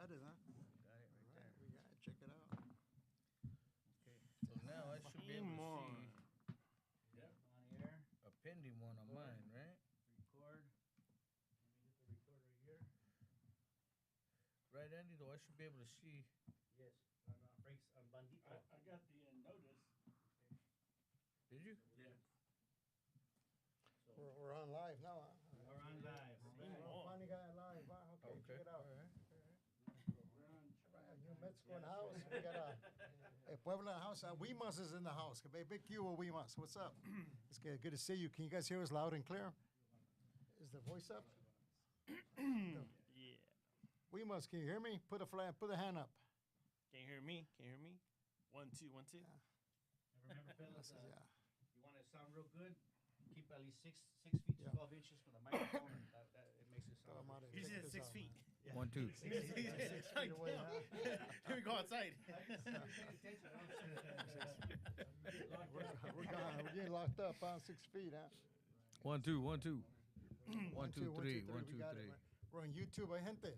got it, huh? Got it right there. We got it. Check it out. Okay. So now I should be able to see Yep, on here. a pending one on mine, right? Record. Let me get the record right here. Right, Andy? Though I should be able to see. Yes, on Frank's on Bandito. I got the notice. Did you? Yeah. So We're on live now, huh? we're on live. Finally got it live, huh? Okay, check it out. All right. We're on. New Mexico in the house. We got a Puebla house. Weemas is in the house. Big Q or Weemas. What's up? It's good to see you. Can you guys hear us loud and clear? Is the voice up? Yeah. Weemas, can you hear me? Put a hand up. Can you hear me? Can you hear me? 1, 2, 1, 2. And remember, fellas, Yeah. you want to sound real good, keep at least 6 feet to Yeah. 12 inches from the microphone. and it makes it sound. Madre, You check said this 6 out, feet. man. 1, 2. 6 feet away, huh? Here we go outside. We're getting locked up, huh? 6 feet, huh? 1, 2, 1, 2. 1, 2, 3. 1, We 2, got it, 3. man. We're on YouTube, gente.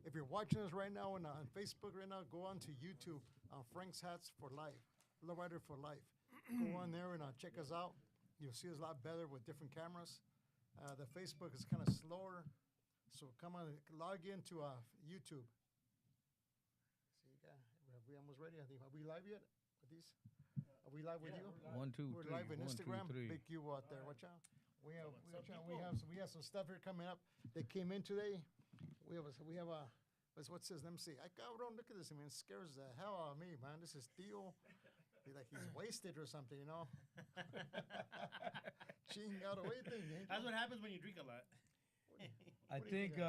If you're watching us right now on Facebook right now, go on to YouTube on Frank's Hats for Life, Lowrider for Life. Go on there and check us out. You'll see us a lot better with different cameras. The Facebook is kind of slower, so come on, log into YouTube. See, are we almost ready? I think. Are we live yet with these? Are we live with you? 1, 2, 3. We're live on 1, 2, Instagram. 3. Big Q out there. Watch out. We have some stuff here coming up. They came in today. We have what's his? Let me see. Cabrón, look at this. I mean, it scares the hell out of me, man. This is Theo. He's wasted or something, you know. Cheating out away thing. That's what happens when you drink a lot. I What do you think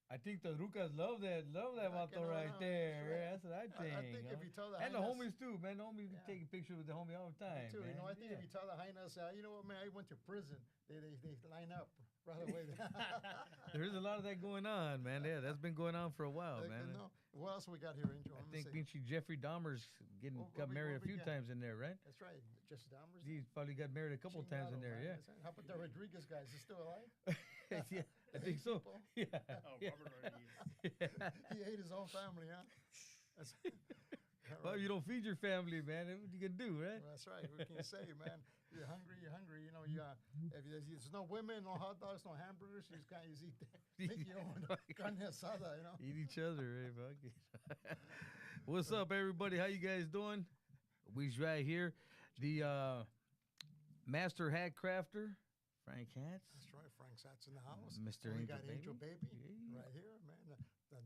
I think the Rucas love that vato right there. That's what I think. I think if you tell the and the hyenas- homies too, man. The homies be taking pictures with the homie all the time. too, man. you know, I think if you tell the hyenas, you know what, man, I went to prison. They line up right away. There's a lot of that going on, man. Yeah, that's been going on for a while, They man. know. What else we got here, Angel? I Let me think see. Pinchy Jeffrey Dahmer's got married a what we few got? times in there, right? That's right. Jesse Dahmer's. He's probably got married a couple times in Chingado, there, man. yeah. That's right. How about the Rodriguez guys? Is he still alive? Yeah, I think so. people. Yeah. Oh, yeah. Robert Rodriguez. Yeah. He ate his own family, huh? That's, Well, you don't feed your family, man. What you can do, right? Well, that's right. What can you say, man? You're hungry. You're hungry. You know, if there's no women, no hot dogs, no hamburgers, you just can't eat. Make your own carne asada, you know. Eat each other, eh? Fuck it. What's up, everybody? How you guys doing? We's right here. The master hat crafter, Frank Hats. That's right. Frank's Hats in the house. Mr. We Angel got Angel Baby. Baby Yeah. right here, man. The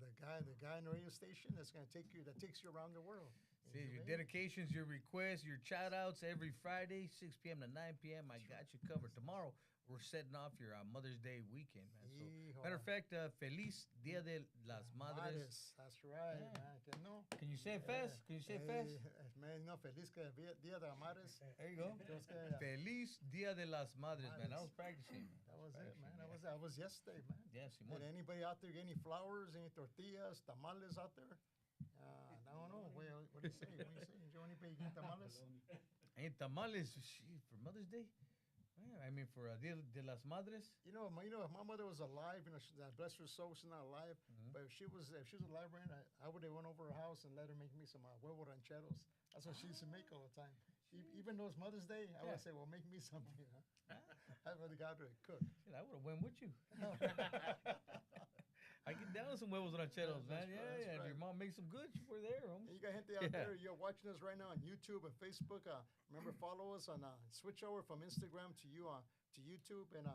guy in the radio station that's gonna takes you around the world. See, Angel your Baby. dedications, your requests, your shout outs every Friday, 6 p.m. to 9 p.m. I got you covered. Tomorrow, we're setting off your Mother's Day weekend, man. So, Hijo. matter of fact, Feliz Dia de las Madres. That's right, Yeah. man. Que no. Can you say it fast? Can you say it fast? Man, no, feliz que Dia de las Madres. There you go. Entonces, que- Feliz Dia de las Madres, man. I Madres. was practicing. That was it, man. That was yesterday, man. Yeah, Simon. Did anybody out there get any flowers, any tortillas, tamales out there? I don't know. What do you say? What do you say? Did anybody get tamales? Ain't tamales shit, for Mother's Day? Yeah, I mean, for Dia de las Madres. You know, if my mother was alive, bless her soul, she's not alive. Mm-hmm. But if she was alive, right, I would have went over her house and let her make me some huevo rancheros. That's what she used to make all the time. Even though it's Mother's Day, I would say, well, make me something. Huh? I really got to cook. Shit, I would have went with you. I get down with some huevos rancheros, That's man. right, Yeah, that's yeah. If right. your mom makes some good, we're there, homie. And you got gente out there, you're watching us right now on YouTube and Facebook. Remember, follow us on switch over from Instagram to YouTube and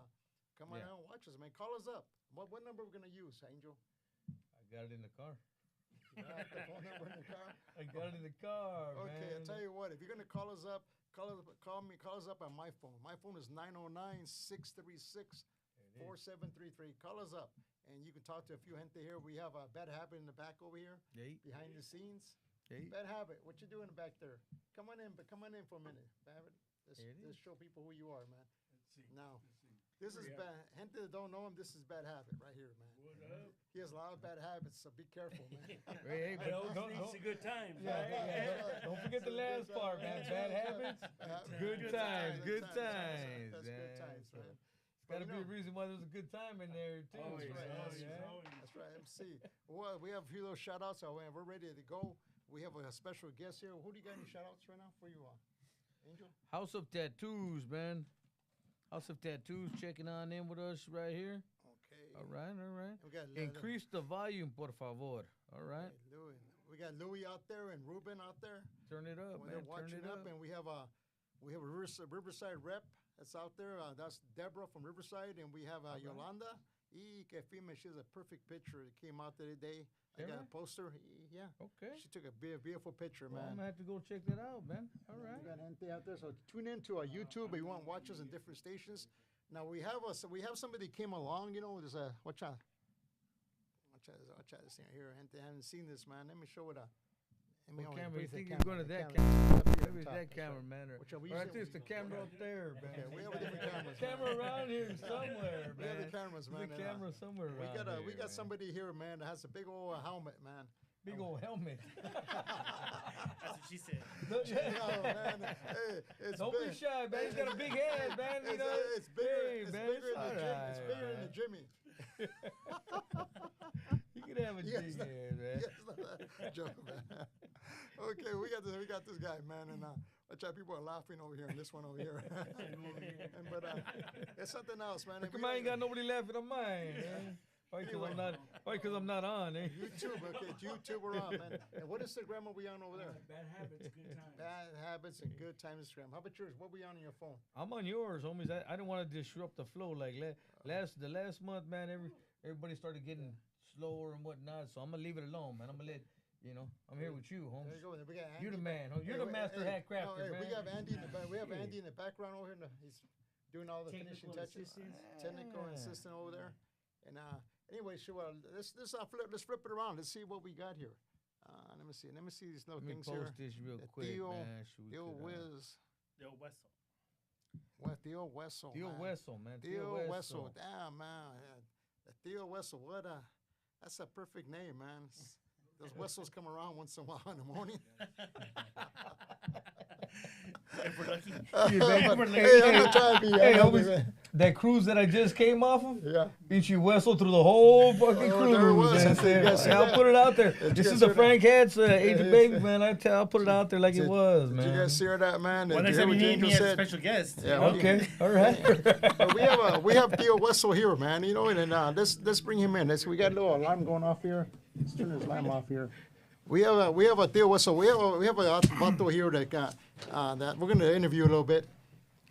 come on Yeah. out and watch us, man. Call us up. What number we're gonna use, Angel? I got it in the car. You got the phone number in the car. I got it in the car, man. Okay, I'll tell you what. If you're gonna call us up, call us up on my phone. My phone is 909-636-4733. Call us up, and you can talk to a few gente here. We have a Bad Habit in the back over here, Hey. behind the scenes. Hey. Bad Habit, what you doing back there? Come on in for a minute, Bad Habit. There it Let's is. show people who you are, man. Let's see. Now, Let's see. this is Yeah. bad. Gente that don't know him, this is Bad Habit right here, man. What up? He has a lot of bad habits, so be careful, man. Hey, but It's a good time. don't forget the last part, man. Bad habits, good times, good times. That's man. good times, man. Gotta be a reason why there's a good time in there too. Always, Yeah. always. That's right, MC. Well, we have a few little shout outs. So we're ready to go. We have a special guest here. Who do you got any shout outs right now for you, Angel? House of Tattoos, man. House of Tattoos checking on in with us right here. Okay. All right. We got Increase the volume, por favor. All right. Louis. We got Louis out there and Ruben out there. Turn it up, When man. they're watching Turn it up. and we have a Riverside rep that's out there. That's Deborah from Riverside, and we have Yolanda. Que female. She has a perfect picture. It came out the other day. I got a poster. Yeah. Okay. She took a beautiful picture, Well, I'm man. gonna have to go check that out, man. All right. We got Ente out there, so tune in to our YouTube if you want to watch us in different stations. Now we have somebody came along. You know, there's a watch out this thing here. Ente, I haven't seen this, man. Let me show it up. What camera? You think you're going to that camera? Maybe that camera, man. Or right there's the camera up there, man. Okay, we have different cameras. Camera around here somewhere, We have man. the cameras, man. There's a camera somewhere We around got here, man. somebody here, man, that has a big old helmet, man. Big old helmet. That's what she said. Oh, man. Hey, it's Don't big. be shy, man. He's got a big head, man. You know? It's bigger. Hey, It's man, bigger in the gym. alright, It's bigger in the Jimmy. You can have a Yes, big no- head, man. Yes, joke, man. Okay, we got this guy, man, and watch out, people are laughing over here, and this one over here. But it's something else, man. Come on, ain't got nobody laughing on mine, man. Why? Because I'm not on, eh? YouTube, okay, YouTube, we're on, man. And what Instagram are we on over there? Bad habits, good times. Bad habits and good times Instagram. How about yours? What we on your phone? I'm on yours, homies. I didn't want to disrupt the flow. Like the last month, man, everybody started getting slower and whatnot. So I'm gonna leave it alone, man. I'm gonna let I'm here with you, There homies. you go. We got Andy. You're the man. You're the master hat crafter, man. We have Andy in the back. We have Andy in the background over here. He's doing all the finishing Technical touches. assistance. Technical assistant over there. And anyway, so let's flip it around. Let's see what we got here. Let me see. Let me see these little Let me things here. post this real The quick, Theo- man. so we Theo could, Wiz. Yo, Weso. Theo Weso. Theo man. Weso, man. Theo Weso. Damn, man. Yeah. The Theo Weso. That's a perfect name, man. Those Wessels come around once in a while in the morning. If we're lucky. Hey, I'm gonna try to be. Hey, I'm gonna homies, be- that cruise that I just came off of, Yeah. beat you Wessel through the whole fucking Oh, cruise. there it was. man. I see, you guys see I'll that? put it out there. Did This you is guys the hear Frank Hats Agent Yeah. Baby, man. I'll put it out there like it was, Did man. you guys hear that, man? Well, Did next you time hear you what need me Angel as a said? special guest. Yeah, you know? Okay, all right. But we have Theo Weso here, man. You know, and let's bring him in. We got a little alarm going off here. Let's turn this alarm off here. We have a Theo Weso. We have a vato here that we're gonna interview a little bit,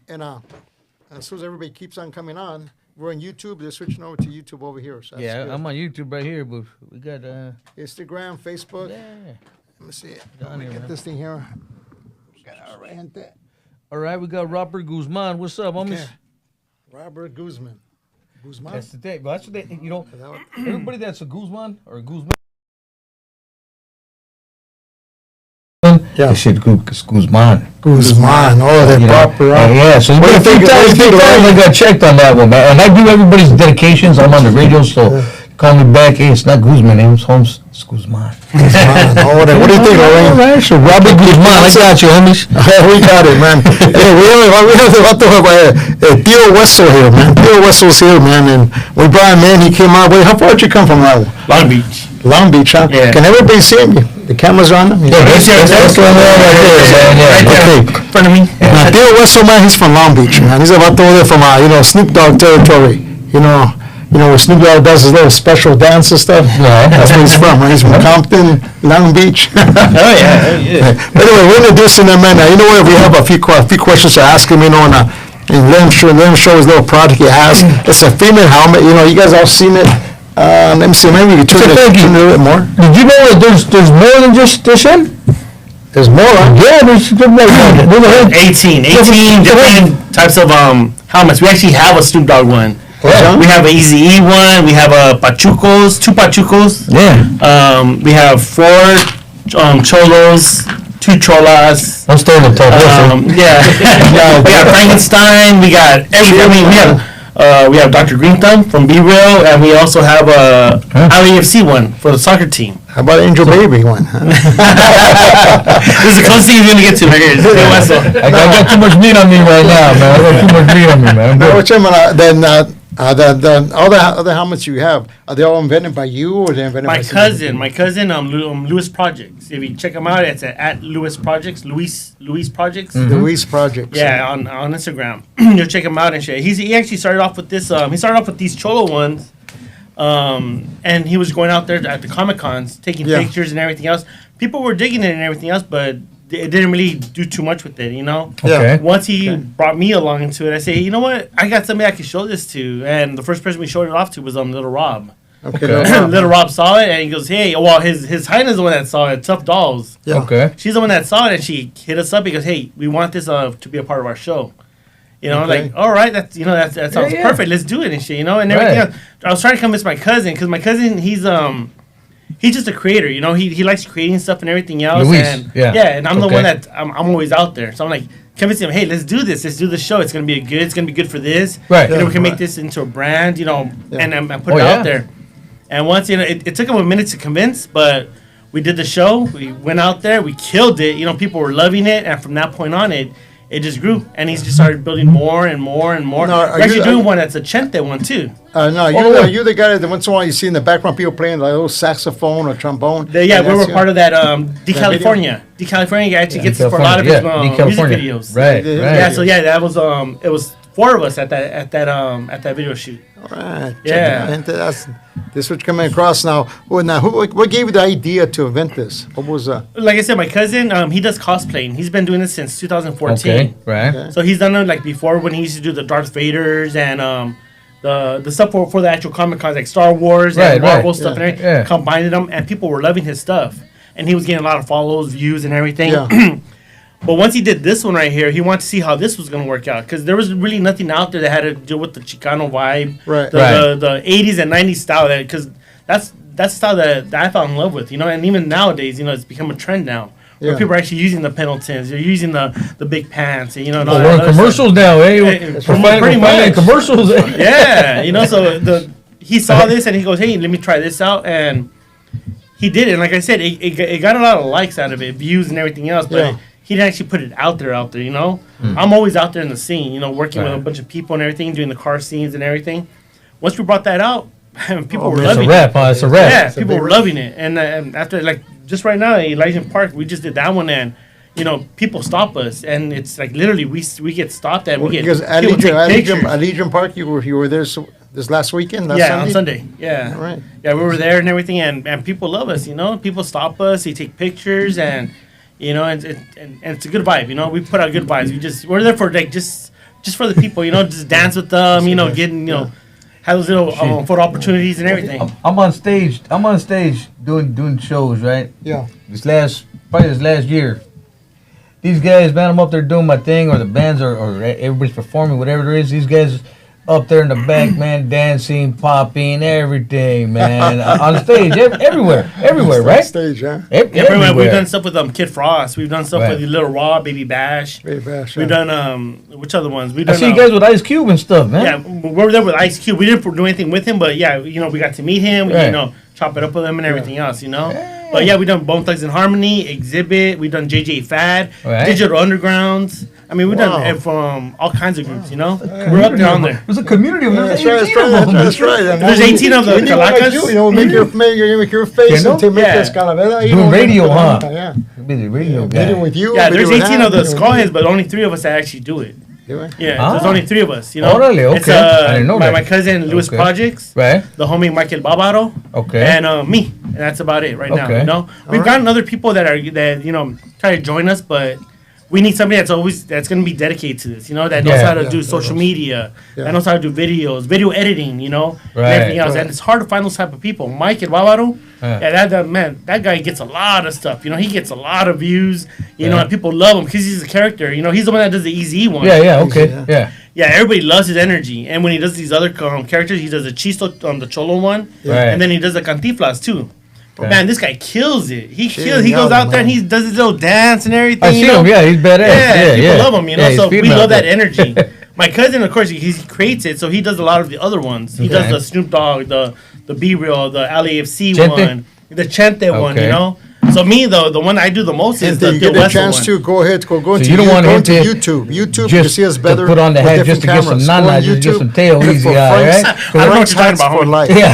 and as soon as everybody keeps on coming on, we're on YouTube. They're switching over to YouTube over here. So that's Yeah, good. I'm on YouTube right here, but we got Instagram, Facebook. yeah. Let me see. Down Let me here, get man. this thing here. All right. All right, we got Robert Guzman. What's up, homies? Okay. Robert Guzman. Guzman. That's the thing. That's what they, Is that what- everybody that's a Guzman or a Guzman. Yeah. They said Guzman. Guzman. Oh, they're You know? proper. Yeah, so What do you think? What do you think, I Lorraine? got checked on that one, man. And I do everybody's dedications. I'm on the radio, so call me back. Hey, it's not Guzman. It's Holmes. It's Guzman. Guzman. Oh, what do you think, Lorraine? All right, so Robert Guzman. I got you, homies. We got it, man. Hey, we have Theo Weso here, man. Theo Weso's here, man, and we brought him in. He came out. Wait, how far did you come from, Raul? Long Beach. Long Beach, huh? Yeah. Can everybody see him? The cameras are on him? That's right there. In front of me. Now, Theo Weso, man, he's from Long Beach, man. He's about over there from, Snoop Dogg territory. Where Snoop Dogg does his little special dance and stuff. Yeah. That's where he's from, right? He's from Compton, Long Beach. Oh, yeah. But anyway, we're introducing him, man. You know what? We have a few questions to ask him, and let him show his little product he has. It's a female helmet. You guys all seen it. Let me see. Maybe we can turn it a little bit more. Did you know that there's more than just this one? There's more, huh? Yeah, there's 18 different types of helmets. We actually have a Snoop Dogg one. Yeah. We have an Easy E one. We have a Pachucos, 2 Pachucos. Yeah. We have 4 Cholos, 2 Cholas. I'm starting to talk. Yeah. We got Frankenstein. We got everything. I mean, we have We have Dr. Green Thumb from Be Real, and we also have a LAFC one for the soccer team. How about Angel Baby one? This is the closest thing he's gonna get to right here. Theo Weso. I got too much meat on me right now, man. I got too much meat on me, man. No, which then all the other helmets you have, are they all invented by you or they invented by My cousin, Lewis Projects. If you check him out, it's at Lewis Projects, Luis Projects. The Luis Projects. Yeah, on Instagram. You'll check him out and shit. He actually started off with this. He started off with these Cholo ones, and he was going out there at the Comic Cons taking pictures and everything else. People were digging it and everything else, but it didn't really do too much with it, you know? Okay. Once he brought me along into it, I say, you know what? I got somebody I can show this to. And the first person we showed it off to was Little Rob. Okay. Little Rob saw it, and he goes, hey, well, his Hynah is the one that saw it, Tough Dolls. Yeah. Okay. She's the one that saw it, and she hit us up because, hey, we want this to be a part of our show. You know, Okay. like, all right, that sounds perfect. Let's do it and shit, you know? And everything else. I was trying to convince my cousin, because my cousin, he's just a creator, you know. He likes creating stuff and everything else. Luis, and and I'm the Okay. one that I'm always out there. So I'm like convincing him, hey, let's do this. Let's do the show. It's gonna be good for this. Right. You know, we can Yeah. make this into a brand, you know, and put Oh, it yeah. out there. And once, you know, it took him a minute to convince, but we did the show. We went out there. We killed it. You know, people were loving it, and from that point on, it just grew. And he's just started building more and more and more. No, We're actually doing one that's a Chente one too. No, you're the guy that once in a while you see in the background people playing like a little saxophone or trombone. We were part of that De-California. De-California actually gets it for a lot of his music videos. Right. Yeah, so that was it was 4 of us at that video shoot. All right. Yeah. And this is what you're coming across now. Well, now, what gave you the idea to invent this? What was Like I said, my cousin, he does cosplaying. He's been doing this since 2014. Okay. Right. Okay. So he's done it like before when he used to do the Darth Vaders and the stuff for the actual Comic Cons, like Star Wars and Marvel stuff and everything. Yeah. Combined them, and people were loving his stuff. And he was getting a lot of follows, views, and everything. Yeah. But once he did this one right here, he wanted to see how this was going to work out. Because there was really nothing out there that had to do with the Chicano vibe. Right. The 80s and 90s style. Because that's the style that I fell in love with, you know. And even nowadays, you know, it's become a trend now. Where people are actually using the Pendletons. They're using the big pants. And, you know, and all We're in that other commercials now, eh? pretty much. Commercials. Yeah, you know, so he saw this and he goes, hey, let me try this out. And he did it. And like I said, it got a lot of likes out of it, views and everything else. But he didn't actually put it out there, you know. I'm always out there in the scene, you know, working with a bunch of people and everything, doing the car scenes and everything. Once we brought that out, people were loving it. It's a rap. Yeah, people were loving it. And after, like, just right now, Elysian Park, we just did that one, and, you know, people stop us. And it's like, literally, we get stopped and we get because at people take pictures. Legion Park, you were there this last weekend? On Sunday. Yeah. All right. Yeah, we were there and everything, and people love us, you know. People stop us, they take pictures, and, you know, and it's a good vibe, you know. We put out good vibes. We're there for, like, just for the people, you know, just dance with them, you know, getting, you know, have those little photo opportunities and everything. I'm on stage doing shows, right? Yeah. This last year. These guys, man, I'm up there doing my thing, or the bands or everybody's performing, whatever it is. These guys up there in the back, man, dancing, popping, everything, man, on stage, everywhere, right? Stage, yeah. Everywhere. We've done stuff with Kid Frost. We've done stuff with Little Raw, Baby Bash. We've done which other ones? We've done. I see you guys with Ice Cube and stuff, man. Yeah, we were there with Ice Cube. We didn't do anything with him, but yeah, you know, we got to meet him. We, you know, chop it up with him and everything else, you know. But yeah, we done Bone Thugs and Harmony, Exhibit. We done JJ Fad, Digital Undergrounds. I mean, we've done it from all kinds of groups, you know. We're up there on there. There's a community of them. That's right. There's 18 of the Calacas. You know, make your face and make this kind of doing radio, huh? Yeah. Be the radio guy. Meeting with you. Yeah, there's 18 of the Skullheads, but only 3 of us that actually do it. Yeah, there's only 3 of us, you know. Oh, really? Okay. It's, I didn't know that. My cousin, Lewis Projects. Right. The homie, Michael Barbaro. Okay. And me. And that's about it right now, you know. We've gotten other people that you know, try to join us, but we need somebody that's going to be dedicated to this, you know, that knows how to do social media, that knows how to do videos, video editing, you know, and everything else. And it's hard to find those type of people. Mike and Barbaro, that guy gets a lot of stuff. You know, he gets a lot of views. You know, and people love him because he's a character. You know, he's the one that does the Easy one. Yeah, everybody loves his energy. And when he does these other characters, he does the Chisto on the Cholo one, and then he does the Cantinflas too. Man, this guy kills it. He goes out there and he does his little dance and everything. I see him. Yeah, he's badass. Yeah, people love him. You know, so we love that energy. My cousin, of course, he creates it, so he does a lot of the other ones. He does the Snoop Dogg, the B Real, the LAFC one, the Chente one, you know. So me, though, the one I do the most is the Theo Weso one. You get a chance to go ahead, go into you don't want him to YouTube. YouTube, you see us better. Put on the hat just to get some nana, just some Theo Easy Eye, right? I don't know what you're talking about. For life. Yeah,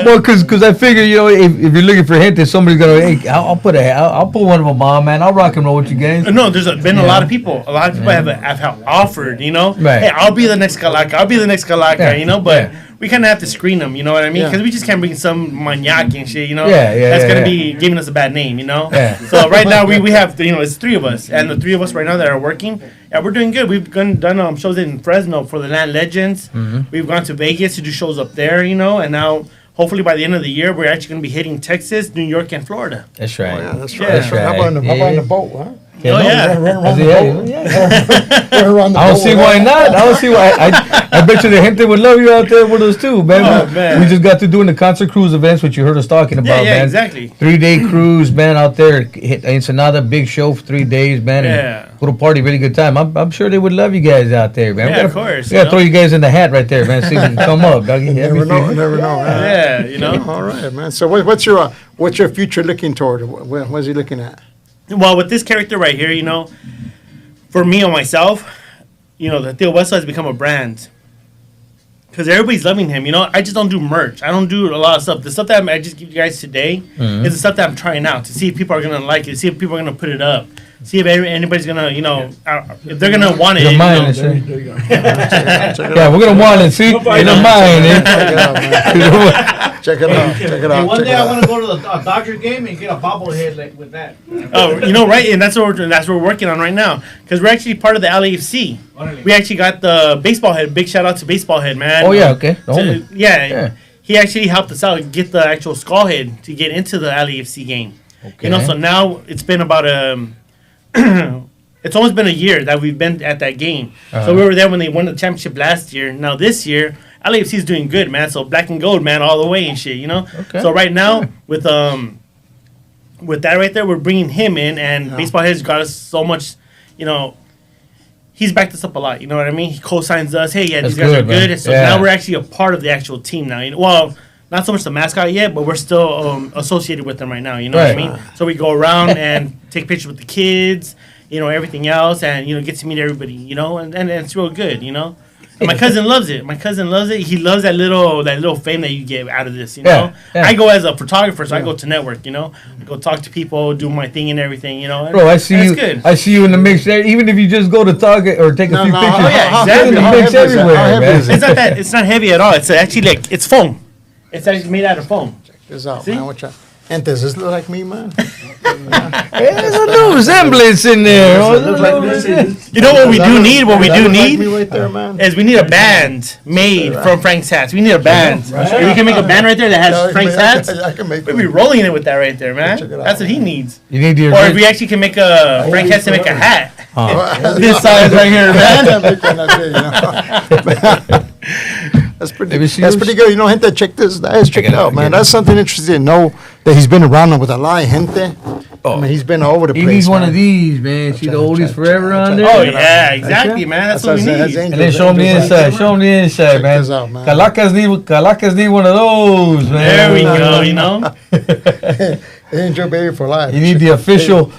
well, because I figure, you know, if you're looking for hint, somebody's gonna, hey, I'll put one of them on, man. I'll rock and roll with you guys. No, there's been a lot of people. A lot of people have offered, you know, hey, I'll be the next Kalaka. I'll be the next Kalaka, you know, but we kind of have to screen them, you know what I mean? Because we just can't bring some maniac and shit, you know? That's going to be giving us a bad name, you know? So right now we have, you know, it's 3 of us. And the 3 of us right now that are working, we're doing good. We've done shows in Fresno for the Land Legends. Mm-hmm. We've gone to Vegas to do shows up there, you know? And now, hopefully by the end of the year, we're actually going to be hitting Texas, New York, and Florida. That's right. Oh, yeah, that's right. That's right. How about on the boat, huh? Yeah, I don't see why not. I don't see why. I bet you the gente would love you out there with us too, man. We just got to doing the concert cruise events, which you heard us talking about, man. Exactly. 3-day cruise, man, out there. Hit Ensenada, big show for 3 days, man. And little party, really good time. I'm sure they would love you guys out there, man. Yeah, of course. We gotta throw you guys in the hat right there, man. See if you can come up, doggy. Never know, man. Yeah, you know. All right, man. So what's your future looking toward? What's he looking at? Well, with this character right here, you know, for me or myself, you know, the Theo Weso has become a brand. Because everybody's loving him, you know. I just don't do merch. I don't do a lot of stuff. The stuff that I just give you guys today is the stuff that I'm trying out to see if people are going to like it, see if people are going to put it up, see if anybody's going to, you know, if they're going to want it. Yeah, we're going to want it, see? In the mind, Check it out. And one day I want to go to the Dodger game and get a bobblehead with that. Oh, you know, right? And that's what we're working on right now. Because we're actually part of the LAFC. We actually got the baseball head. Big shout out to baseball head, man. Oh, yeah, okay. Yeah. He actually helped us out get the actual skull head to get into the LAFC game. Okay. You know, so now it's been about it's almost been a year that we've been at that game. So we were there when they won the championship last year. Now this year, LAFC is doing good, man. So black and gold, man, all the way and shit, you know. Okay. So right now with that right there, we're bringing him in, and baseball has got us so much, you know. He's backed us up a lot, you know what I mean? He co-signs us. Hey, these guys are good. So now we're actually a part of the actual team now. You know? Well, not so much the mascot yet, but we're still associated with them right now. You know what I mean? So we go around and take pictures with the kids, you know, everything else, and you know, get to meet everybody, you know, and it's real good, you know. And my cousin loves it. He loves that little fame that you get out of this, you know. I go as a photographer, so I go to network, you know. I go talk to people, do my thing and everything, you know. Bro, I see you. Good. I see you in the mix there. Even if you just go to Target or take a few pictures, exactly. The mix everywhere, man. It's not heavy at all. It's actually like it's foam. It's actually made out of foam. Check this out, man. Watch out. And does this look like me, man? There's a little resemblance in there. You know what we do need? What we do need right there, man? Is we need a band made from Frank's hats. We need a band. If we can make a band right there that has Frank's hats, we'll be rolling it with that right there, man. That's what he needs. You need or if we actually can make a Frank hats to make a hat. This size right here, man. That's pretty good. You know, gente, check this. Check it out, man. That's something interesting to know that he's been around with a lot of gente. I mean, he's been all over the place. He needs one of these, man. See the oldies forever on there? Oh, yeah, exactly, man. That's what we need. And then show him the inside. Show him the inside, man. Calacas need one of those, man. There we go, you know. Angel Baby for life. You need the official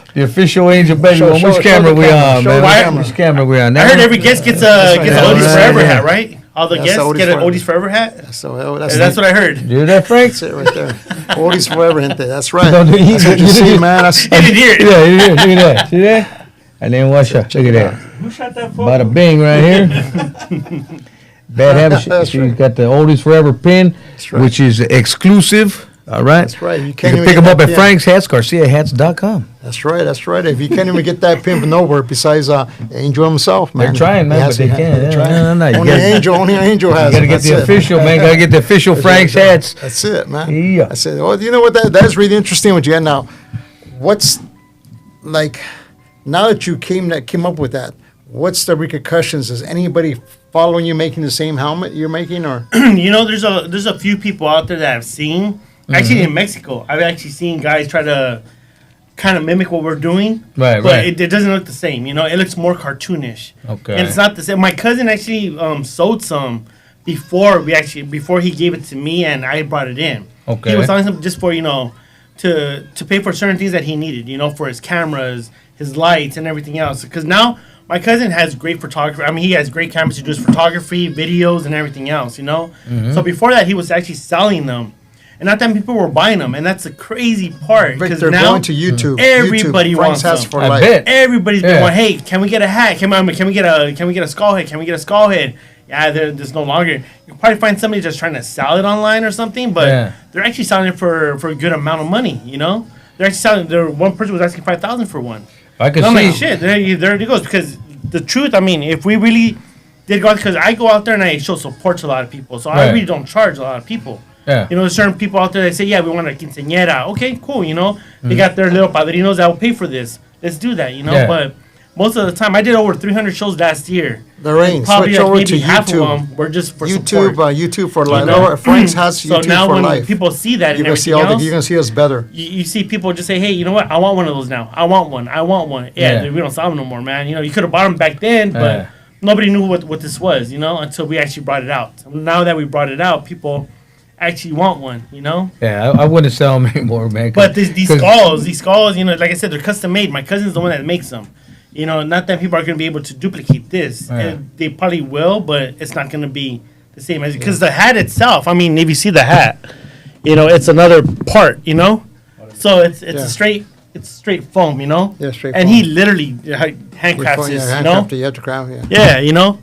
Angel Baby one. Which camera we on, man? Which camera we on? I heard every guest gets an Oldies Forever hat, right? All the guests get an Oldies Forever hat? That's what I heard. You hear that, Frank? That's it right there. Oldies Forever, gente. That's right. That's what you see, man. You didn't hear it. Yeah, you did. Look at that. See that? And then watch out. Look at that. Who shot that photo? Bada bing right here. Bad habit. She's got the Oldies Forever pin, which is exclusive. All right. That's right. You can pick them up at Frank's Hats, GarciaHats.com. That's right. If you can't even get that pin from nowhere besides Angel himself, man. They're trying, man, but they can't. No. Only Angel has. You got to get the official, man. Got to get the official Frank's Hats. That's it, man. Yeah. I said, well, you know what? That's really interesting what you had now. What's, like, now that you came up with that, what's the repercussions? Is anybody following you making the same helmet you're making, or? You know, there's a few people out there that I've seen. Actually, in Mexico, I've actually seen guys try to kind of mimic what we're doing. Right, but right. it doesn't look the same. You know, it looks more cartoonish. Okay. And it's not the same. My cousin actually sold some before he gave it to me and I brought it in. Okay. He was selling some just for, you know, to pay for certain things that he needed, you know, for his cameras, his lights, and everything else. Because now my cousin has great photography. I mean, he has great cameras to do his photography, videos, and everything else, you know. Mm-hmm. So before that, he was actually selling them. And not that people were buying them. And that's the crazy part. Because They're now going to YouTube. everybody YouTube. wants Frank's Hats them. for I life. bet. Everybody's been Yeah. going, hey, can we get a hat? Can we get a skull head? Can we get a skull head? Yeah, there's no longer. You can probably find somebody just trying to sell it online or something, but Yeah. they're actually selling it for a good amount of money, you know? They're actually selling, one person was asking $5,000 for one. I can And I'm see. like, shit, there it goes. Because the truth, I mean, if we really did go out, because I go out there and I show support to a lot of people, so I Right. really don't charge a lot of people. Yeah. You know, there's certain people out there that say, yeah, we want a quinceañera. Okay, cool, you know? They got their little padrinos that will pay for this. Let's do that, you know? Yeah. But most of the time, I did over 300 shows last year. Lorraine, Probably switch like over maybe to half of YouTube. them were just for YouTube, support. YouTube for life. know? Lower- Frank's Hats So YouTube now for when life. people see that You're and gonna see everything all else, you're gonna see us better. you see people just say, hey, you know what? I want one of those now. I want one. Yeah, Yeah. we don't sell them no more, man. You know, you could have bought them back then, but Yeah. nobody knew what this was, you know, until we actually brought it out. Now that we brought it out, people actually want one, you know? Yeah, I wouldn't sell them anymore, man. But these skulls, you know, like I said, they're custom made. My cousin's the one that makes them. You know, not that people are going to be able to duplicate this. Yeah. And they probably will, but it's not going to be the same as because the hat itself. I mean, if you see the hat, you know, it's another part. You know, so it's Yeah. straight foam. You know, Yeah, straight and foam. he literally handcrafts this. You know, You have to craft, yeah. yeah, you know.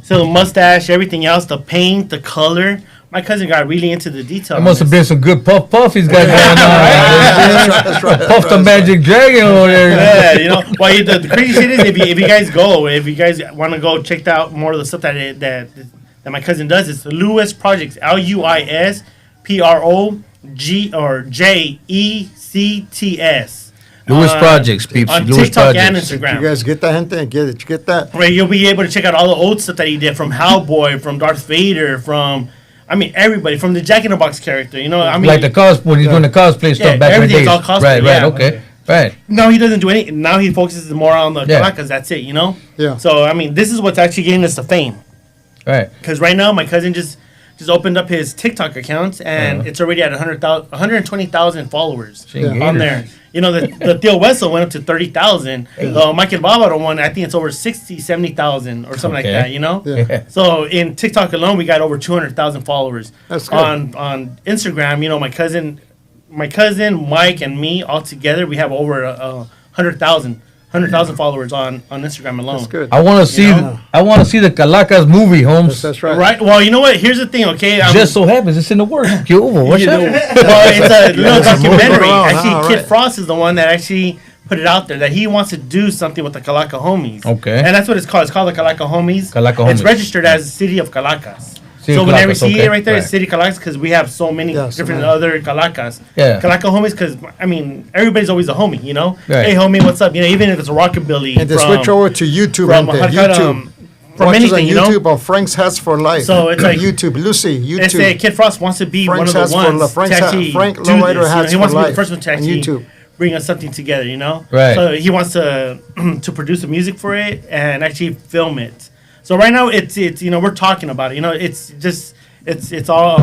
So the mustache, everything else, the paint, the color. My cousin got really into the detail. There must have been some good puff he's got going on. That's right. Puff the magic dragon over there. Yeah, you know. Well, the crazy shit is if you guys want to go check out more of the stuff that my cousin does, it's Lewis Projects, LUISPROJECTS. Lewis Projects, peeps. On Lewis TikTok and Projects. Instagram. You guys get that, gente? Get it? You get that? Right, you'll be able to check out all the old stuff that he did from Hellboy, from Darth Vader, from everybody, from the Jack in the Box character. You know, I mean, Like the cosplay, he's doing the cosplay stuff back in the everything's days. all cosplay, Right, yeah. okay. Right. no, he doesn't do any. Now he focuses more on the Yeah. Caracas. That's it. You know. Yeah. So I mean, this is what's actually getting us the fame. Right. Because right now, my cousin just opened up his TikTok account, and it's already at 120,000 followers on there. You know, the Theo Weso went up to 30,000. The Michael Barbaro one, I think it's over 60, 70,000 or something like that, you know? Yeah. So in TikTok alone, we got over 200,000 followers. That's good. On Instagram, you know, my cousin, Mike, and me all together, we have over 100,000 followers on Instagram alone. That's good. I want to see. know? I want to see the Calacas movie, Holmes. That's right. Right? Well, you know what? Here's the thing, okay? Just so happens it's in the works. Get over. What's that? Well, it's a little it's a movie documentary. around, Actually, huh? Kid Right. Frost is the one that actually put it out there that he wants to do something with the Calaca homies. Okay. And that's what it's called. It's called the Calaca homies. Calaca It's Homies. registered as City of Calacas. City So of whenever you Calacas, see okay. it right there, it's Right. City Calacas because we have so many Yeah, so different many. other Calacas. Yeah. Calaca homies because, I mean, everybody's always a homie, you know? Right. Hey, homie, what's up? You know, even if it's a rockabilly. And to switch over to YouTube, from, gente. YouTube. From Watch us anything, on you know? YouTube on Frank's Hats for Life. So it's like- YouTube. Lucy, It's a YouTube. Kid Frost wants to be Frank's one of Hats the for ones Love. Frank's to Hat- actually Frank do Lowrider this. You know, Hats he wants for to be Life the first one to on actually YouTube. bring us something together, you know? Right. So he wants to to produce the music for it and actually film it. So right now it's you know, we're talking about it. You know, it's just it's all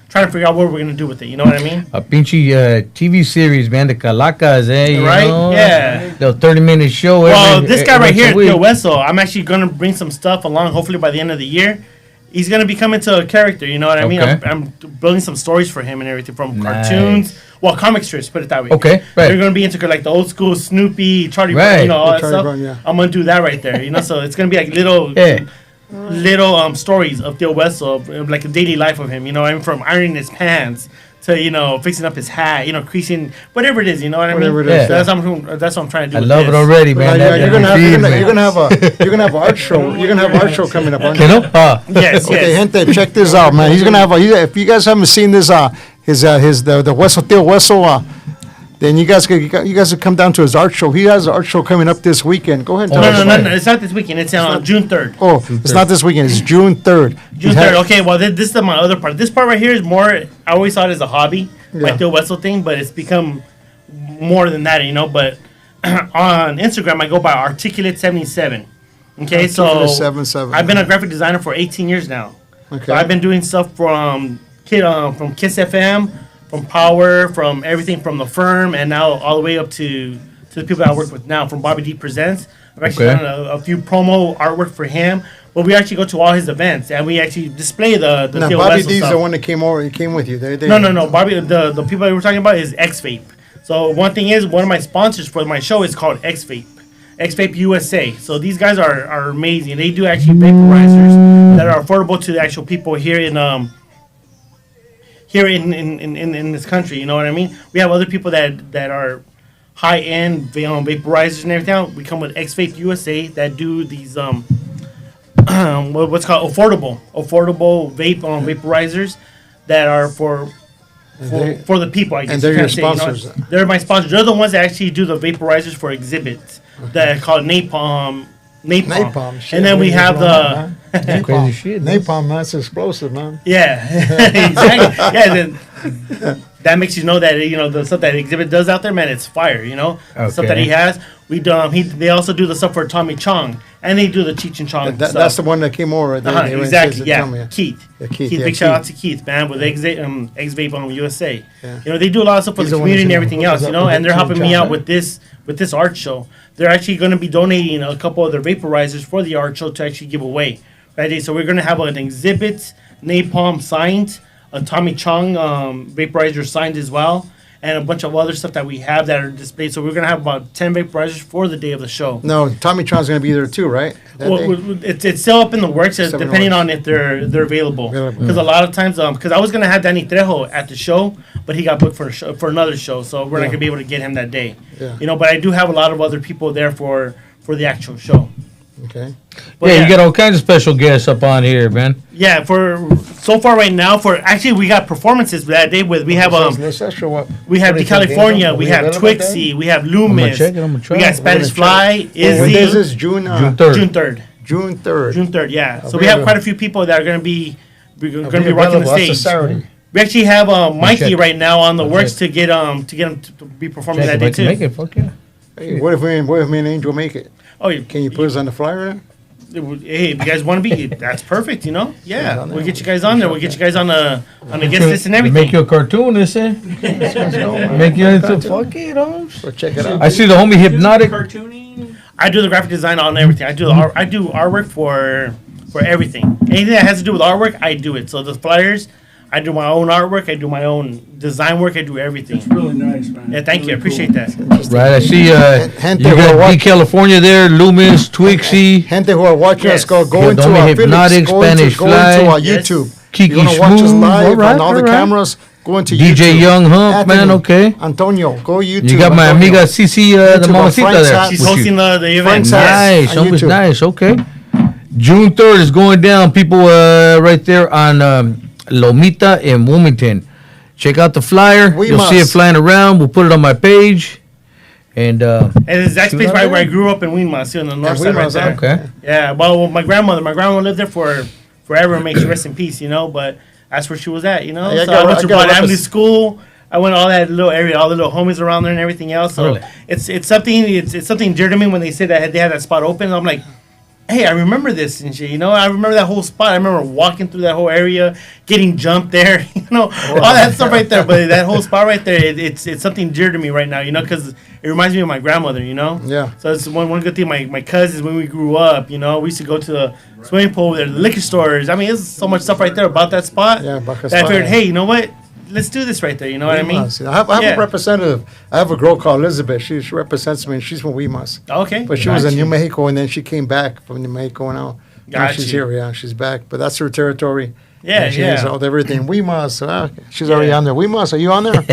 trying to figure out what we're gonna do with it. You know what I mean? A pinchy TV series, man. The Calacas, you Right? know? Yeah. The 30-minute show. Well, every- this guy right once a here, week. Theo Weso, I'm actually gonna bring some stuff along. Hopefully by the end of the year, he's gonna become into a character. You know what I mean? Okay. I'm building some stories for him and everything from Nice. cartoons. Well, comic strips, put it that way. Okay, right. They're gonna be into like the old school Snoopy, Charlie Right. Brown, you know, all that Charlie stuff. Brown, yeah. I'm gonna do that right there. You know, so it's gonna be like little stories of Theo Weso, of like a daily life of him. You know, I'm from ironing his pants to, you know, fixing up his hat, you know, creasing, whatever it is. You know what I mean? Whatever it is, So that's what I'm trying to do. I with love this. it already, Now, man. yeah, That you're gonna have feeds me. you're gonna have an art show. You're gonna have an art show coming up. Aren't You you? know? Yes, Okay, yes. gente, check this out, man. He's gonna have if you guys haven't seen this, the Weso Theo Weso, then you guys could come down to his art show. He has an art show coming up this weekend. Go ahead and tell us. No, it's not this weekend. It's on June 3rd. Oh, it's not this weekend. It's June 3rd. June 3rd. Okay, well, this is my other part. This part right here is more, I always thought it as a hobby, Yeah. like the Wessel thing, but it's become more than that, you know. But on Instagram, I go by Articulate77. Okay, so Articulate77. I've been a graphic designer for 18 years now. Okay. So I've been doing stuff from Kiss FM, from Power, from everything from the firm, and now all the way up to the people that I work with now, from Bobby D Presents. I've actually done a few promo artwork for him, but we actually go to all his events and we actually display the Now, Theo Bobby Weso D's stuff. the one that came over. He came with you. No. Bobby, the people that we're talking about is X Vape. So one thing is, one of my sponsors for my show is called X Vape. X Vape USA. So these guys are amazing. They do actually vaporizers that are affordable to the actual people here in this country. You know what I mean? We have other people that are high end vaporizers and everything. We come with X Vape USA that do these what's called affordable vape vaporizers that are for the people. I guess And they're you your can't say, you know, sponsors. they're my sponsors. They're the ones that actually do the vaporizers for exhibits that are called Napalm. Napalm. Shit, And then we where you have going, the man? Crazy shit, man. Napalm, that's explosive, man. yeah, exactly. Yeah, then that makes you know that the stuff that exhibit does out there, man, it's fire. You know, the stuff that he has. They also do the stuff for Tommy Chong, and they do the Cheech and Chong stuff. That's the one that came over. Exactly. Yeah, Keith. Yeah, Keith. yeah, Big shout out to Keith, man, with X Vape on USA. Yeah. You know, they do a lot of stuff for He's the the one community and that's everything hooked us else. You up know, with and they're the helping Cheech me and out Chong, with this art show. They're actually going to be donating a couple of their vaporizers for the art show to actually give away. Right, so we're going to have an exhibit, Napalm signed, a Tommy Chong vaporizer signed as well, and a bunch of other stuff that we have that are displayed. So we're going to have about 10 vaporizers for the day of the show. No, Tommy Chong's going to be there too, right? It's still up in the works, depending on if they're available. Because a lot of times, because I was going to have Danny Trejo at the show, but he got booked for another show, so we're not going to be able to get him that day. Yeah. You know, but I do have a lot of other people there for the actual show. Okay. But You got all kinds of special guests up on here, man. Yeah, for so far right now, we got performances that day with we have we have De California, we have Twixie, we have Loomis, I'm gonna try we it. got Spanish Fly, When is Izzy, this? June June 3rd. 3rd. June 3rd. June 3rd. Yeah, so we we have have quite a few people that are going to be rocking the available. That's a stage. Saturday. We actually have Mikey check. right now on the I'll works check. to get him to be performing Check that if day I can too. make it. Fuck yeah. Hey, what if me and Angel make it? Oh, Can you put us on the flyer then? Hey, if you guys want to be, that's perfect. You know, yeah, on there. we'll get you guys on there. We'll get you guys on the guest list and everything. Make you a cartoonist, eh? Make you into fuck it, Or check it out. I see the homie Hypnotic. Cartooning. I do the graphic design on everything. I do artwork for everything. Anything that has to do with artwork, I do it. So the flyers, I do my own artwork. I do my own design work. I do everything. It's really nice, man. Yeah, thank you. I Really appreciate that. Right, I see Gente you who are got D California there, Loomis, Twixie, Gente who are watching Yes. us, go Yeah, into Domi our Hypnotic, Felix, go Spanish into our Yes. YouTube. Kiki You're gonna watch us Smooth, live alright, on all the alright. cameras. Go into DJ YouTube. Young Hump, man, okay. Antonio, go YouTube. You got my Antonio. amiga Cici, the YouTube, mamacita Frank's there. hat. She's with you. hosting the event. Frank's hat. Nice, on homies, YouTube. nice, okay. June 3rd is going down, people, right there on Lomita in Wilmington. Check out the flyer. We You'll see it must. flying around. We'll put it on my page. And And it's that See space what right I where I mean? grew up in Weemas, on the north Yeah, side right Weemas, there. okay. Yeah, well, my grandmother lived there for forever. May she rest in peace, you know. But that's where she was at, you know. Yeah, I So got- I went I to got Broad a Avenue repres- School. I went all that little area, all the little homies around there and everything else. So Really? it's something dear to me when they say that they had that spot open. I'm like, hey, I remember this and shit. You know, I remember that whole spot. I remember walking through that whole area, getting jumped there. You know, all that stuff right there. But that whole spot right there, it's something dear to me right now. You know, because it reminds me of my grandmother. You know. Yeah. So it's one good thing. My cousins, when we grew up, you know, we used to go to the swimming pool, the liquor stores. I mean, there's so much stuff right there about that spot. Yeah, about that that I spot, figured, yeah. hey, you know what? Let's do this right there. You know what I mean? Weemas. I have Yeah. a representative. I have a girl called Elizabeth. She represents me, and she's from Weemas. Okay. But she was in Got New you. Mexico, and then she came back from New Mexico now. Now Got she's you. here, yeah, she's back. But that's her territory. Yeah, And she has yeah. all everything. Weemas, she's already Yeah. on there. Weemas, are you on there?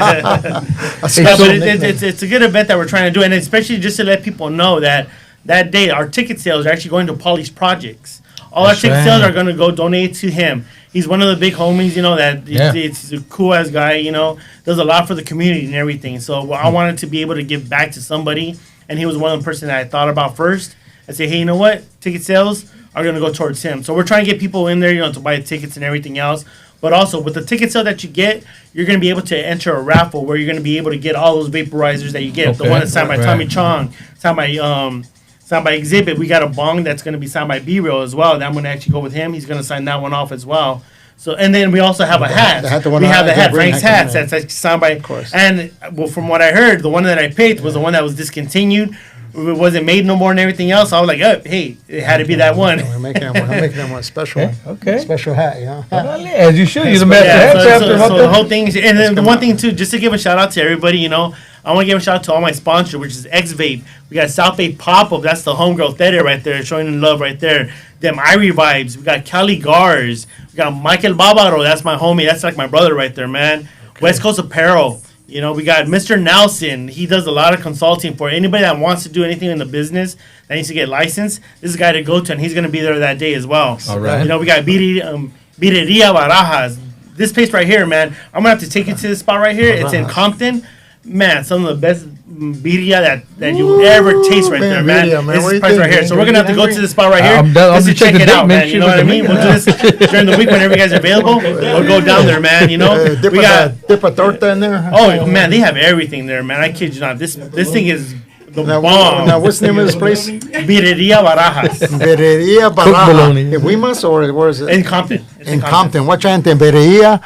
That's Yeah, a but nickname. it's a good event that we're trying to do, and especially just to let people know that that day our ticket sales are actually going to Polly's Projects. All That's our ticket sales right. are going to go donate to him. He's one of the big homies, you know, that Yeah. he's a cool ass guy, you know, does a lot for the community and everything. So I wanted to be able to give back to somebody, and he was one of the person that I thought about first. I say, hey, you know what? Ticket sales are going to go towards him. So we're trying to get people in there, you know, to buy tickets and everything else. But also with the ticket sale that you get, you're going to be able to enter a raffle where you're going to be able to get all those vaporizers that you get. The one that's signed by Tommy Chong, signed by Exhibit. We got a bong that's going to be signed by B-Real as well. That I'm going to actually go with him. He's going to sign that one off as well. So, and then we also have a hat. We have the hat, Frank's hats. That's actually signed by. Of course. And well, from what I heard, the one that I picked was the one that was discontinued. It wasn't made no more and everything else. I was like, oh, hey, it had to be that one. We're making them one special. Okay. Special hat, yeah. As you should. You're the master hat chapter. So the whole thing, and then the one thing too, just to give a shout out to everybody, you know, I want to give a shout out to all my sponsors, which is X-Vape. We got South Bay Pop-Up. That's the homegirl Theta right there, showing them love right there. Them Irie Vibes. We got Cali Gars. We got Michael Barbaro. That's my homie. That's like my brother right there, man. Okay. West Coast Apparel. You know, we got Mr. Nelson. He does a lot of consulting for anybody that wants to do anything in the business that needs to get licensed. This is a guy to go to, and he's going to be there that day as well. All right. You know, we got Birreria Barajas. This place right here, man. I'm going to have to take you to this spot right here. It's in Compton. Man, some of the best birria that you ever taste right there, man. This is place right here. So we're going to have to go to this spot right here just to check it out, man. You know what I mean? We'll do this during the week whenever you guys are available. We'll go down there, man, you know? We got dip a torta in there. Oh, man, they have everything there, man. I kid you not. This thing is the bomb. Now, what's the name of this place? Birreria Barajas. Birreria Barajas. In Guimas or where is it? In Compton. In Compton. What gente? Birreria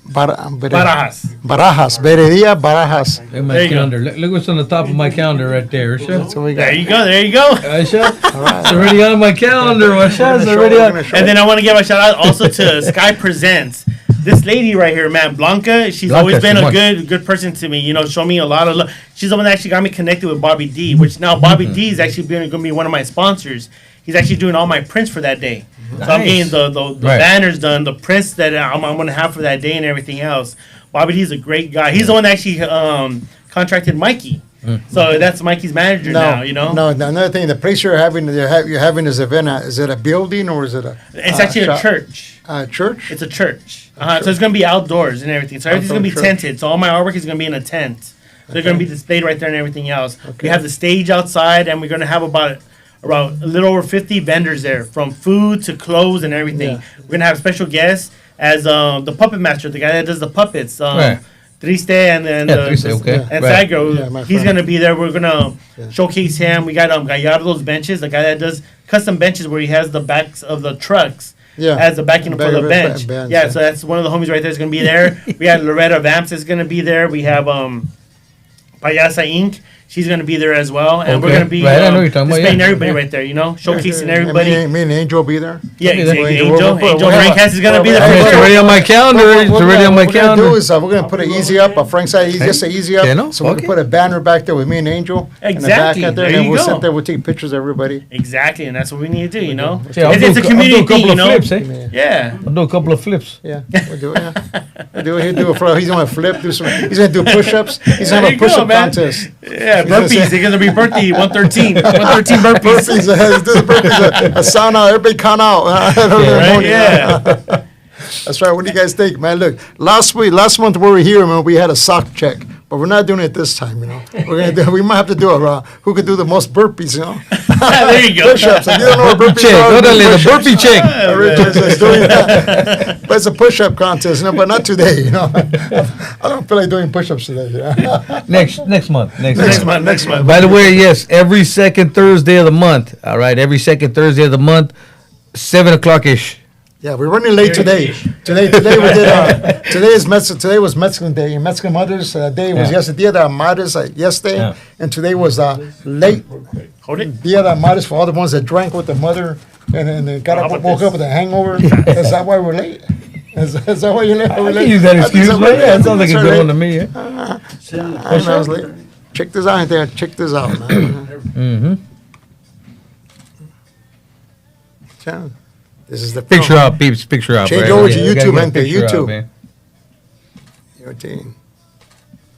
Barajas. Barajas. Birreria Barajas. Look at my calendar. Look what's on the top of my calendar right there. There you go. There you go. It's already on my calendar. It's already on. And then I want to give a shout out also to Sky Presents. This lady right here, man, Blanca, she's always been a good person to me. You know, show me a lot of love. She's the one that actually got me connected with Bobby D, which now Bobby D is actually going to be one of my sponsors. He's actually doing all my prints for that day. Nice. So I'm getting the banners done, the prints that I'm going to have for that day and everything else. Bobby D is a great guy. He's the one that actually contracted Mikey. So that's Mikey's manager now, you know? No, another thing, the place you're having this event at, is it a building or is it a... It's actually a church. A church? It's a church. So it's going to be outdoors and everything. So everything's going to be tented. So all my artwork is going to be in a tent. So they're going to be displayed right there and everything else. We have the stage outside, and we're going to have about a little over 50 vendors there, from food to clothes and everything. Yeah. We're going to have special guests as the puppet master, the guy that does the puppets. Triste and Sagro, he's going to be there. We're going to showcase him. We got Gallardo's benches, the guy that does custom benches where he has the backs of the trucks as the backing for the bench. So that's one of the homies right there is going to be there. We have Loretta Vamps is going to be there. We have Payasa Inc. She's going to be there as well. And we're going to be displaying everybody right there, you know, showcasing everybody. Me and Angel will be there. Yeah, Angel Frankcast is going to be there. It's already on my calendar. It's already on my calendar. What we're going to do is we're going to put an easy up, a Frank's side, just an easy up. So we're going to put a banner back there with me and Angel. Exactly. And then we'll sit there, we'll take pictures of everybody. Exactly, and that's what we need to do, you know. It's a community thing, you know. Yeah. I'll do a couple of flips. Yeah, we'll do it. He's going to flip. He's going to do push-ups. He's going to have a push-up contest. Yeah, burpees. They're going to be birthday 113. 113 burpees. A sound out. Everybody count out. Yeah. That's right. What do you guys think, man? Look, last month we were here, man, we had a sock check. But we're not doing it this time, you know. We might have to do who could do the most burpees, you know. There you go. Push-ups. If you don't know what burpees are, the burpee check. Is doing that. But it's a push-up contest, you know, but not today, you know. I don't feel like doing push-ups today. Next month. Next month. By the way, yes, every second Thursday of the month. All right, every second Thursday of the month, 7 o'clock-ish. Yeah, we're running late today. Today we did. Today was Mexican Day. Mexican Mothers Day was yesterday. Dia de Madres yesterday, and today was late. Dia de Madres for all the ones that drank with the mother and woke up with a hangover. Is that why we're late? Is that why you're late? I can use that excuse, man. Yeah, it sounds like a good one to me. Yeah. I was late. Check this out, there. Check this out, man. This is the picture up, peeps. Picture up. Change over to YouTube, gente. YouTube.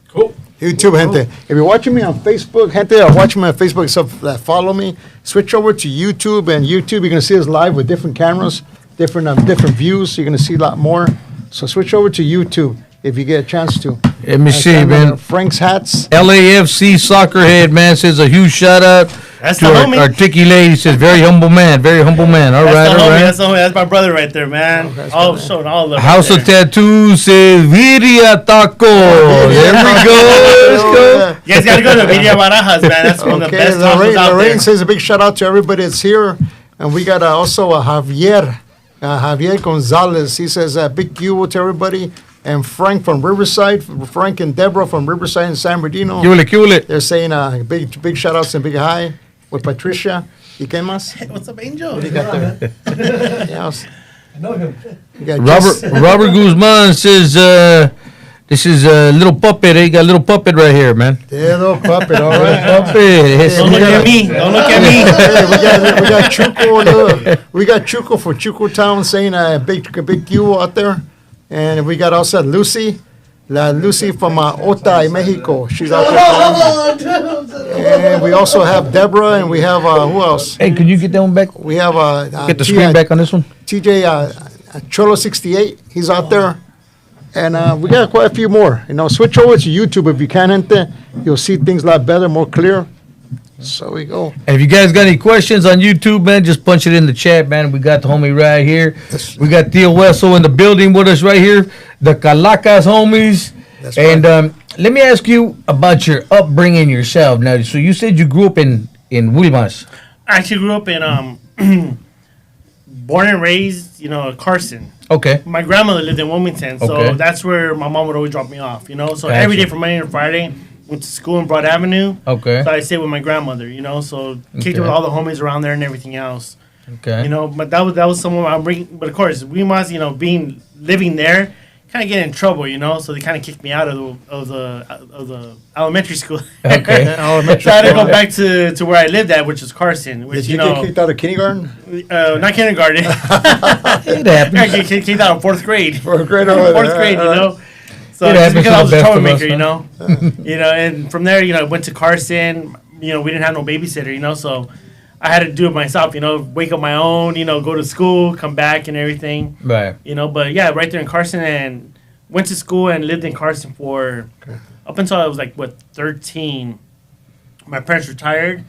Cool. YouTube, gente. If you're watching me on Facebook, gente, or watching me on Facebook, so follow me. Switch over to YouTube, and YouTube, you're gonna see us live with different cameras, different views. So you're gonna see a lot more. So switch over to YouTube if you get a chance to. Let me see, man. Frank's hats. LAFC Soccer Head, man, says a huge shout out That's to the our, homie. articulate. He says, very humble man, very humble man. All right, That's the all homie. right. That's the homie. That's my brother right there, man. Oh, showing all of House of Tattoos says Viria Taco. There we go. Let's go. You guys gotta go to Viria Barajas, man. That's one of the best tacos out Lorraine there. says a big shout out to everybody that's here. And we got also Javier Gonzalez. He says big Q to everybody. And Frank from Riverside, Frank and Deborah from Riverside and San Bernardino. Cule. They're saying big shout outs and big hi with Patricia. ¿Y qué más? Hey, what's up, Angel? What do you got there? Yes. I know him. You got Robert Guzman says, this is a little puppet. He got a little puppet right here, man. Yeah, little puppet, all right. Puppet. Don't look at me. Don't look at me. Hey, we got Chuco. Look. We got Chuco for Chuco Town saying big Q out there. And we got also Lucy from Ota, Mexico. She's out there. And we also have Deborah, and we have, who else? Hey, can you get that one back? We have Get the screen back on this one. TJ Cholo 68. He's out there. And we got quite a few more. Switch over to YouTube if you can, gente. You'll see things a lot better, more clear. So we go. And if you guys got any questions on YouTube, man, just punch it in the chat, man. We got the homie right here. We got Theo Weso in the building with us right here. The Calacas homies. That's and right. let me ask you about your upbringing yourself. Now, so you said you grew up in Wilmas. I actually grew up in born and raised, Carson. Okay. My grandmother lived in Wilmington, so Okay. that's where my mom would always drop me off. So Gotcha. every day from Monday to Friday, went to school in Broad Avenue. Okay. So I stayed with my grandmother, so kicked Okay. it with all the homies around there and everything else. Okay. But that was someone I'm bringing. But of course, we must, living there, kind of get in trouble, So they kind of kicked me out of the elementary school. Okay. So I had to go back to where I lived at, which is Carson. Which Did you get kicked out of kindergarten? not kindergarten. It I happens. get kicked out of fourth grade. Fourth grade over Fourth there. grade, All right. So It just happens because to I the was a best of us, troublemaker, and from there, I went to Carson. We didn't have no babysitter, so I had to do it myself. Wake up my own. Go to school, come back, and everything. Right. But yeah, right there in Carson, and went to school and lived in Carson for up until I was 13. My parents retired.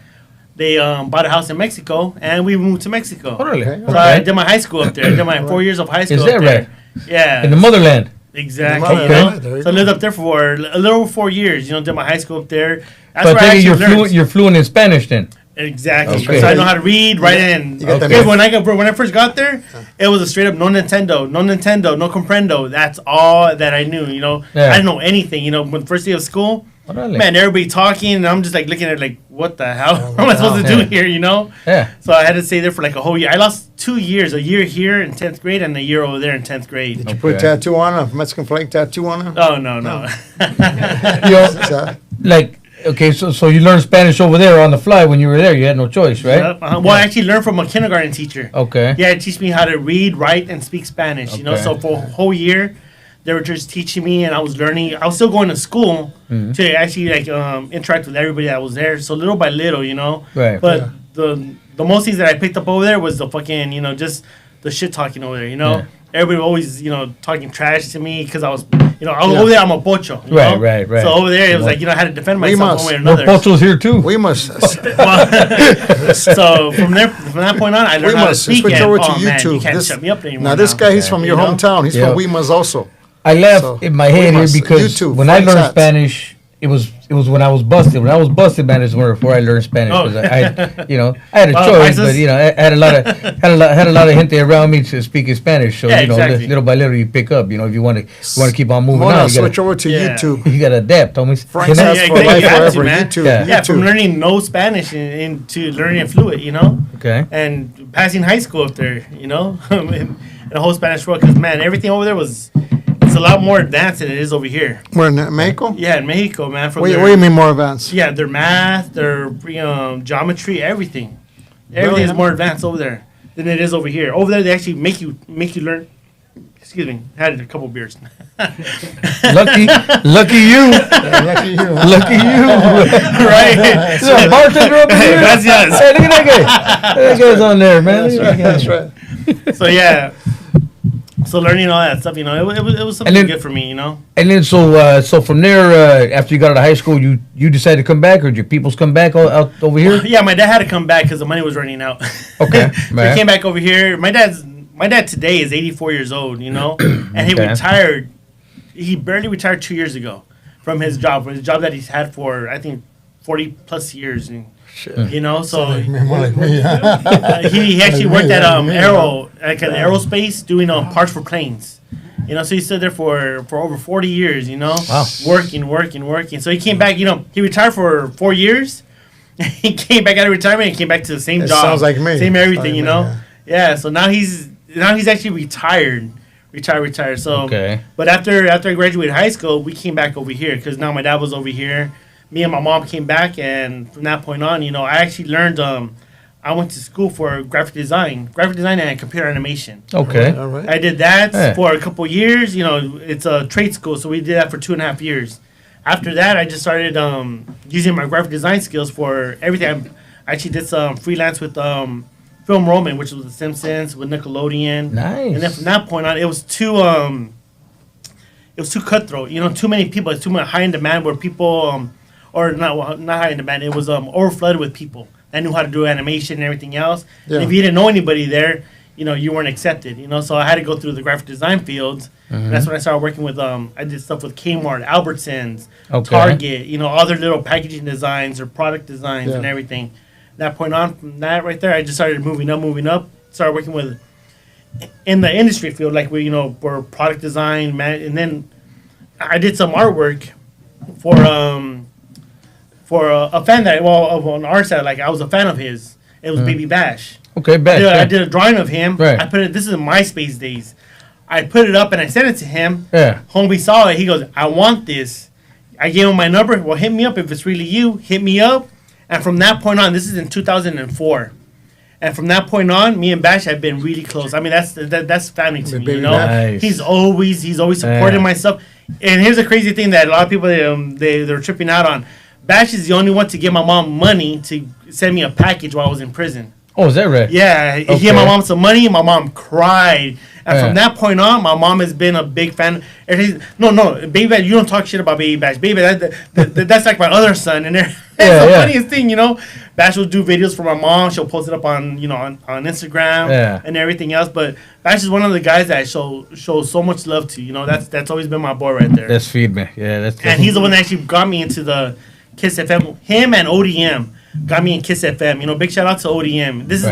They bought a house in Mexico, and we moved to Mexico. Totally. So I did my high school up there. I did my 4 years of high school Is up that there. right? Yeah. In the motherland. Exactly. Okay. There you So I go. lived up there for a little over 4 years. Did my high school up there. That's So I where I think actually learned. you're fluent in Spanish then. Exactly. Okay. So I know how to read, write, and You got that okay, math. when I first got there, it was a straight up no Nintendo, no comprendo. That's all that I knew. Yeah. I didn't know anything. When first day of school, Totally. man, everybody talking, and I'm just looking at it what the hell what am I supposed to do Yeah. here? Yeah. So I had to stay there for a whole year. I lost 2 years, a year here in 10th grade and a year over there in 10th grade. Did you put a tattoo on her, a Mexican flag tattoo on her? Oh no. Okay, so you learned Spanish over there on the fly when you were there. You had no choice, right? Yep, Well, I actually learned from a kindergarten teacher. Okay. Yeah, it teach me how to read, write, and speak Spanish. Okay. So for a whole year, they were just teaching me, and I was learning. I was still going to school Mm-hmm. to actually interact with everybody that was there. So little by little, Right. But the most things that I picked up over there was the fucking, just the shit talking over there. Yeah. Everybody always, talking trash to me because I was, over there I'm a pocho. you Right, know? right. So over there it was I had to defend We myself must. one way or We're another. pochos here too. We must. So from that point on, I We learned how to must speak. switch And, over to oh, man, you YouTube. can't shut me up anymore. Now this guy, he's from your You know? hometown. He's Yeah. from Wimas also. I laugh So, in my head we here must- because YouTube, when I Frank's learned hats. Spanish, it was when I was busted. When I was busted, man, is before I learned Spanish. Oh. 'Cause I had a Well, choice, ISIS? but I had a lot of gente around me to speak in Spanish. So Yeah, exactly. little by little you pick up. If you want to keep on moving Mona, on, you switch over to Yeah. YouTube. you gotta adapt, homies. Frank's You know? hats Yeah, for exactly. life You have to, forever. man. YouTube. Yeah. Yeah, from YouTube. learning no Spanish into learning it fluent, Okay. and passing high school up there, in the whole Spanish world. Because man, everything over there it's a lot more advanced than it is over here. We're in Mexico? Yeah, in Mexico, man. From What their, do you mean more advanced? Yeah, their math, their geometry, everything. Everything is Really? more advanced over there than it is over here. Over there, they actually make you learn. Excuse me, I had a couple beers. Lucky you. Lucky you. Lucky you. Right? Is there a bartender up here? Gracias. Hey, look at that guy. That guy's on there, man. Look at that guy. That's right. So yeah, So learning all that stuff, you know, it was something good for me, you know. And then so from there, after you got out of high school, you decided to come back, or did your peoples come back out over here? Yeah, my dad had to come back because the money was running out. Okay, So he came back over here. My dad today is 84 years old, you know, and he retired. He barely retired 2 years ago from his job that he's had for, I think, 40 plus years. And, you know, so More like me. he actually worked at an aerospace doing parts for planes. You know, so he stood there for over 40 years, you know, working. So he came back, you know, he retired for 4 years. He came back out of retirement and came back to the same job. Sounds like me. Same everything, you know. Yeah, so now he's actually retired. So, but after I graduated high school, we came back over here because now my dad was over here. Me and my mom came back, and from that point on, you know, I actually learned. I went to school for graphic design and computer animation. Okay, all right. I did that for a couple years. You know, it's a trade school, so we did that for 2.5 years. After that, I just started using my graphic design skills for everything. I actually did some freelance with Film Roman, which was The Simpsons, with Nickelodeon. Nice. And then from that point on, it was too cutthroat. You know, too many people. It's too much high in demand where people or not high in demand. It was overflooded with people that knew how to do animation and everything else. Yeah. And if you didn't know anybody there, you know, you weren't accepted. You know, so I had to go through the graphic design fields. And that's when I started working with. I did stuff with Kmart, Albertsons, Target. You know, all their little packaging designs or product designs and everything. That point on, from that right there, I just started moving up. Started working with in the industry field, like we, you know, for product design, and then I did some artwork for a fan that on our side, like I was a fan of his. It was Baby Bash. Okay, Bash. I did a drawing of him. Right. I put it. This is in MySpace days. I put it up and I sent it to him. Yeah. Homie saw it. He goes, "I want this." I gave him my number. Well, hit me up if it's really you. Hit me up. And from that point on, this is in 2004. And from that point on, me and Bash have been really close. I mean, that's family to me, you know. Nice. He's always supporting myself. And here's the crazy thing that a lot of people they're tripping out on. Bash is the only one to give my mom money to send me a package while I was in prison. Oh, is that right? Yeah, he gave my mom some money. My mom cried. And from that point on, my mom has been a big fan. No, Baby Bash, you don't talk shit about Baby Bash. Baby, that's like my other son. And that's the funniest thing, you know. Bash will do videos for my mom. She'll post it up on, you know, on Instagram and everything else. But Bash is one of the guys that I show so much love to. You know, that's always been my boy right there. That's feed me. Yeah, and he's the one that actually got me into the Kiss FM. Him and ODM got me in Kiss FM. You know, big shout out to ODM. This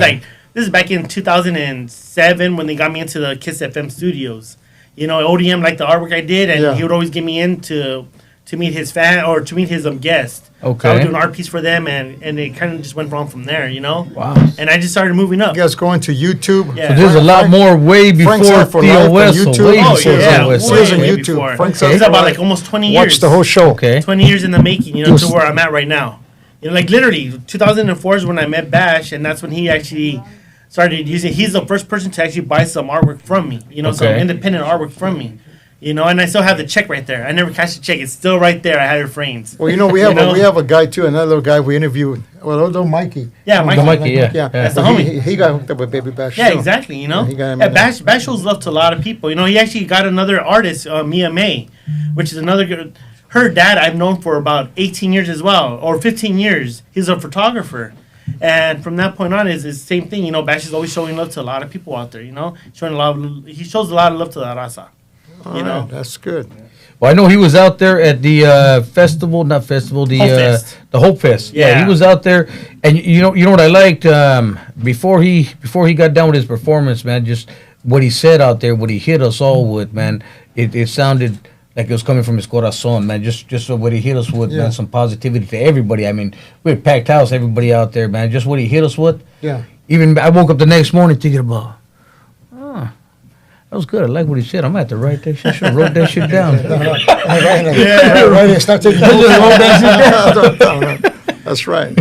is back in 2007 when they got me into the Kiss FM studios. You know, ODM liked the artwork I did, and he would always get me in to meet his fan or to meet his guest. Okay. So I would do an art piece for them, and it kind of just went on from there, you know? Wow. And I just started moving up. You guys going to YouTube? Yeah. So there's a lot more way before Theo Weso. YouTube. Way Oh, before yeah. Theo Weso. Way on Way YouTube. before. Frank's It's for about life. like almost 20 years. Watch the whole show. Okay. 20 years in the making, you know, to where I'm at right now. You know, like literally, 2004 is when I met Bash, and that's when he actually started using. He's the first person to actually buy some artwork from me. You know, some independent artwork from me. You know, and I still have the check right there. I never cashed the check. It's still right there. I have it framed. Well, you know, we have a guy too, another little guy we interviewed. Well, little Mikey. Yeah, Mikey. Yeah. That's the But homie. He got hooked up with Baby Bash. Yeah, too. exactly. You know, Yeah, he got him in Bash shows love to a lot of people. You know, he actually got another artist, Mia May, which is another good. Her dad I've known for about 18 years as well, or 15 years. He's a photographer. And from that point on, is the same thing. You know, Bash is always showing love to a lot of people out there. You know, he shows a lot of love to La Raza. You know, that's good. Well, I know he was out there at the festival, the Hope Fest. Yeah, he was out there, and you know what I liked before he got done with his performance, man. Just what he said out there, what he hit us all with, man. It sounded like it was coming from his corazón, man. Just what he hit us with, man. Some positivity to everybody. I mean, we had a packed house, everybody out there, man. Just what he hit us with. Yeah. Even I woke up the next morning thinking about, that was good. I like what he said. I'm going to have to write that shit. I should have wrote that shit down. Start taking That's right.